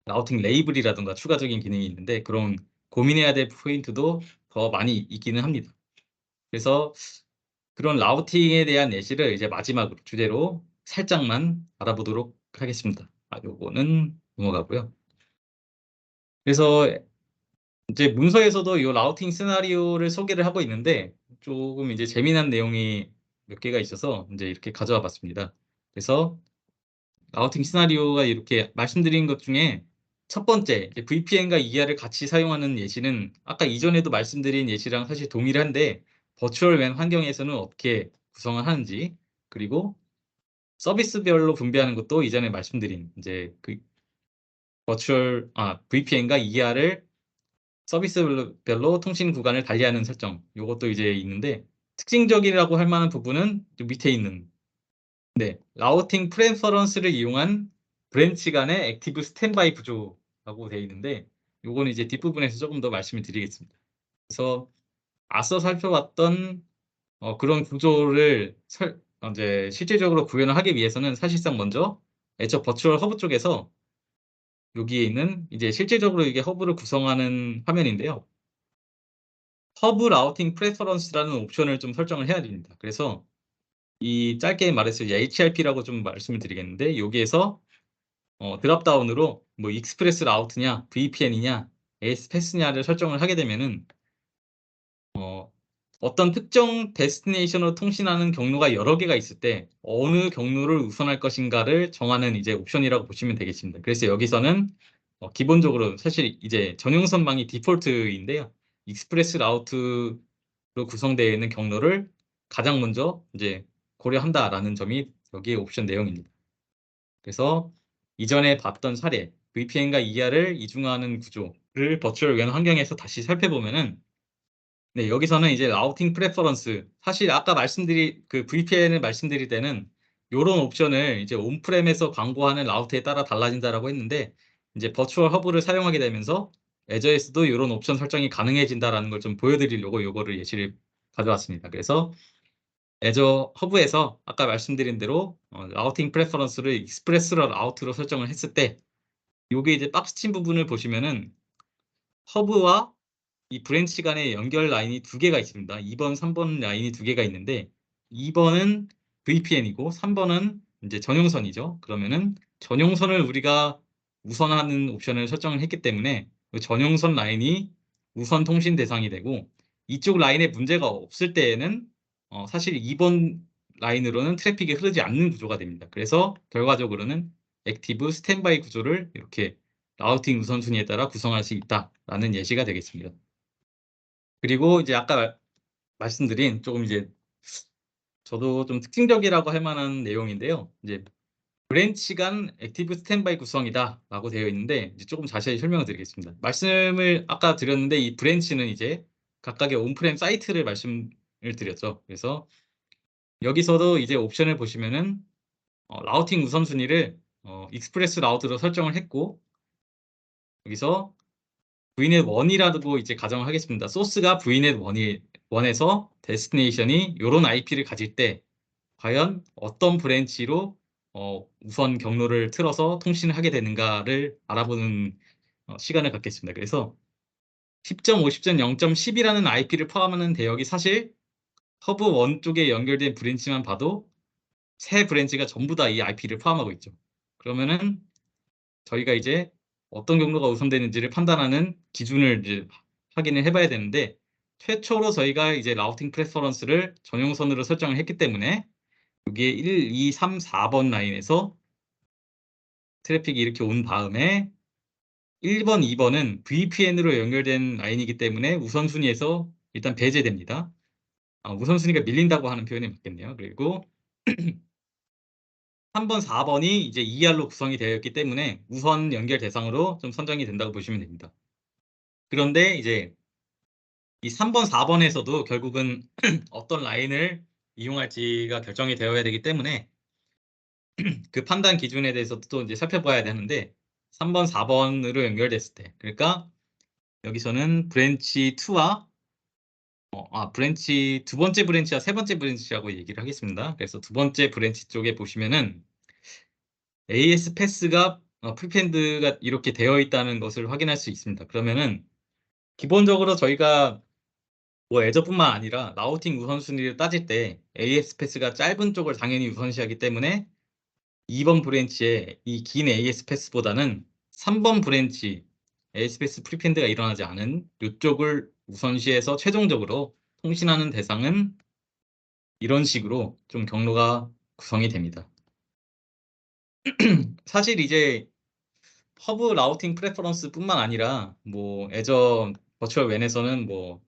라우팅 레이블이라든가 추가적인 기능이 있는데, 그런 고민해야 될 포인트도 더 많이 있기는 합니다. 그래서 그런 라우팅에 대한 예시를 이제 마지막으로 주제로 살짝만 알아보도록 하겠습니다. 요거는 넘어가고요. 그래서 이제 문서에서도 이 라우팅 시나리오를 소개를 하고 있는데 조금 이제 재미난 내용이 몇 개가 있어서 이제 이렇게 가져와 봤습니다. 그래서 라우팅 시나리오가 이렇게 말씀드린 것 중에 첫 번째, VPN과 ER을 같이 사용하는 예시는 아까 이전에도 말씀드린 예시랑 사실 동일한데, 버추얼 웬 환경에서는 어떻게 구성을 하는지, 그리고 서비스별로 분배하는 것도 이전에 말씀드린 이제 그 VPN과 ER을 서비스별로 통신 구간을 달리하는 설정, 요것도 이제 있는데, 특징적이라고 할 만한 부분은 좀 밑에 있는, 네, 라우팅 프레퍼런스를 이용한 브랜치 간의 액티브 스탠바이 구조라고 되어 있는데, 요거는 이제 뒷부분에서 조금 더 말씀을 드리겠습니다. 그래서 앞서 살펴봤던 그런 구조를 이제 실질적으로 구현을 하기 위해서는 사실상 먼저 애초 버추얼 허브 쪽에서 여기에 있는 이제 실질적으로 이게 허브를 구성하는 화면인데요. 허브 라우팅 프레퍼런스라는 옵션을 좀 설정을 해야 됩니다. 그래서 이 짧게 말해서 이제 HRP라고 좀 말씀을 드리겠는데, 여기에서 드랍다운으로 뭐 익스프레스 라우트냐, VPN이냐, AS 패스냐를 설정을 하게 되면은 어떤 특정 데스티네이션으로 통신하는 경로가 여러 개가 있을 때 어느 경로를 우선할 것인가를 정하는 이제 옵션이라고 보시면 되겠습니다. 그래서 여기서는 기본적으로 사실 이제 전용선망이 디폴트인데요. 익스프레스 라우트로 구성되어 있는 경로를 가장 먼저 이제 고려한다라는 점이 여기의 옵션 내용입니다. 그래서 이전에 봤던 사례, VPN과 ER을 이중화하는 구조를 버추얼 웬 환경에서 다시 살펴보면은, 네, 여기서는 이제 라우팅 프레퍼런스, 사실 아까 그 VPN을 말씀드릴 때는 요런 옵션을 이제 온프렘에서 광고하는 라우트에 따라 달라진다라고 했는데, 이제 버추얼 허브를 사용하게 되면서 애저에서도 요런 옵션 설정이 가능해진다라는 걸 좀 보여드리려고 요거를 예시를 가져왔습니다. 그래서 애저 허브에서 아까 말씀드린 대로 라우팅 프레퍼런스를 익스프레스 라우트로 설정을 했을 때, 요게 이제 박스친 부분을 보시면은 허브와 이 브랜치 간의 연결 라인이 두 개가 있습니다. 2번, 3번 라인이 두 개가 있는데, 2번은 VPN이고 3번은 이제 전용선이죠. 그러면은 전용선을 우리가 우선하는 옵션을 설정을 했기 때문에 그 전용선 라인이 우선 통신 대상이 되고, 이쪽 라인에 문제가 없을 때에는 사실 2번 라인으로는 트래픽이 흐르지 않는 구조가 됩니다. 그래서 결과적으로는 액티브 스탠바이 구조를 이렇게 라우팅 우선순위에 따라 구성할 수 있다라는 예시가 되겠습니다. 그리고 이제 아까 말씀드린 조금 이제 저도 좀 특징적이라고 할 만한 내용인데요. 이제 브랜치 간 액티브 스탠바이 구성이다라고 되어 있는데, 이제 조금 자세히 설명을 드리겠습니다. 말씀을 아까 드렸는데 이 브랜치는 이제 각각의 온프렘 사이트를 말씀을 드렸죠. 그래서 여기서도 이제 옵션을 보시면은 라우팅 우선순위를 익스프레스 라우트로 설정을 했고, 여기서 vnet 1이라고 이제 가정을 하겠습니다. 소스가 vnet 1에서 데스티네이션이 이런 IP를 가질 때 과연 어떤 브랜치로 우선 경로를 틀어서 통신을 하게 되는가를 알아보는 시간을 갖겠습니다. 그래서 10.50.0.10이라는 IP를 포함하는 대역이 사실 허브 1 쪽에 연결된 브랜치만 봐도 세 브랜치가 전부 다 이 IP를 포함하고 있죠. 그러면은 저희가 이제 어떤 경로가 우선되는지를 판단하는 기준을 이제 확인을 해봐야 되는데, 최초로 저희가 이제 라우팅 프레퍼런스를 전용선으로 설정을 했기 때문에 여기에 1, 2, 3, 4번 라인에서 트래픽이 이렇게 온 다음에 1번, 2번은 VPN으로 연결된 라인이기 때문에 우선순위에서 일단 배제됩니다. 우선순위가 밀린다고 하는 표현이 맞겠네요. 그리고 3번, 4번이 이제 2R로 구성이 되어 있기 때문에 우선 연결 대상으로 좀 선정이 된다고 보시면 됩니다. 그런데 이제 이 3번, 4번에서도 결국은 어떤 라인을 이용할지가 결정이 되어야 되기 때문에 그 판단 기준에 대해서도 또 이제 살펴봐야 되는데 3번, 4번으로 연결됐을 때 그러니까 여기서는 브랜치 2와 브랜치 두 번째 브랜치와 세 번째 브랜치라고 얘기를 하겠습니다. 그래서 두 번째 브랜치 쪽에 보시면은 AS 패스가 프리펜드가 이렇게 되어 있다는 것을 확인할 수 있습니다. 그러면은 기본적으로 저희가 뭐 애저뿐만 아니라 라우팅 우선순위를 따질 때 AS 패스가 짧은 쪽을 당연히 우선시하기 때문에 2번 브랜치의 이 긴 AS 패스보다는 3번 브랜치 AS 패스 프리펜드가 일어나지 않은 이쪽을 우선시해서 최종적으로 통신하는 대상은 이런 식으로 좀 경로가 구성이 됩니다. 사실 이제 허브 라우팅 프레퍼런스뿐만 아니라 뭐 애저 버추얼 웬에서는 뭐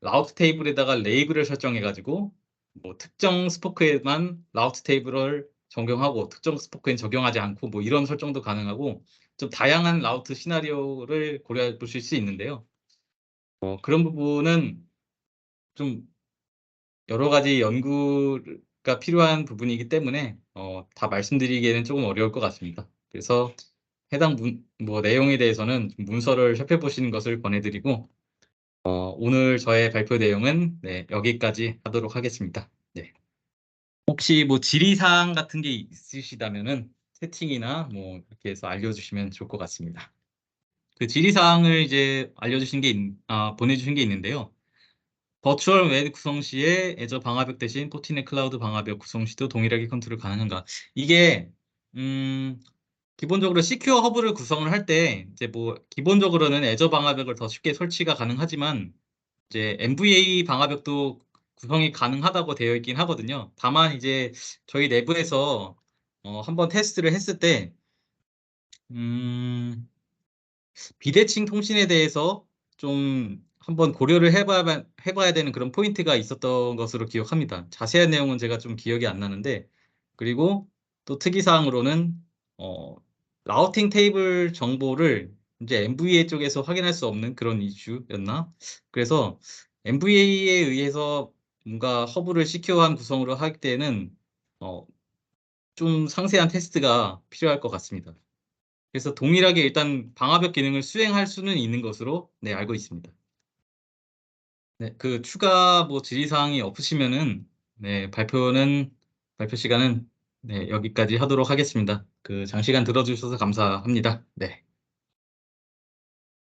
라우트 테이블에다가 레이블을 설정해가지고 뭐 특정 스포크에만 라우트 테이블을 적용하고 특정 스포크엔 적용하지 않고 뭐 이런 설정도 가능하고 좀 다양한 라우트 시나리오를 고려해 보실 수 있는데요. 그런 부분은 좀 여러 가지 연구가 필요한 부분이기 때문에 다 말씀드리기에는 조금 어려울 것 같습니다. 그래서 해당 뭐 내용에 대해서는 문서를 살펴보시는 것을 권해드리고 오늘 저의 발표 내용은 네, 여기까지 하도록 하겠습니다. 네. 혹시 뭐 질의사항 같은 게 있으시다면은 채팅이나 뭐 이렇게 해서 알려주시면 좋을 것 같습니다. 그 질의사항을 이제 보내주신 게 있는데요. 버추얼 웹 구성 시에 애저 방화벽 대신 포티넷 클라우드 방화벽 구성 시도 동일하게 컨트롤 가능한가? 이게 음, 기본적으로 시큐어 허브를 구성을 할 때 이제 뭐 기본적으로는 애저 방화벽을 더 쉽게 설치가 가능하지만 이제 MVA 방화벽도 구성이 가능하다고 되어 있긴 하거든요. 다만 이제 저희 내부에서 한번 테스트를 했을 때 비대칭 통신에 대해서 좀 한번 고려를 해봐야 되는 그런 포인트가 있었던 것으로 기억합니다. 자세한 내용은 제가 좀 기억이 안 나는데, 그리고 또 특이사항으로는, 어, 라우팅 테이블 정보를 이제 MVA 쪽에서 확인할 수 없는 그런 이슈였나? 그래서 MVA에 의해서 뭔가 허브를 시큐어한 구성으로 할 때는, 어, 좀 상세한 테스트가 필요할 것 같습니다. 그래서 동일하게 일단 방화벽 기능을 수행할 수는 있는 것으로 네, 알고 있습니다. 네, 그 추가 뭐 질의사항이 없으시면은 네, 발표 시간은 네, 여기까지 하도록 하겠습니다. 그 장시간 들어주셔서 감사합니다. 네.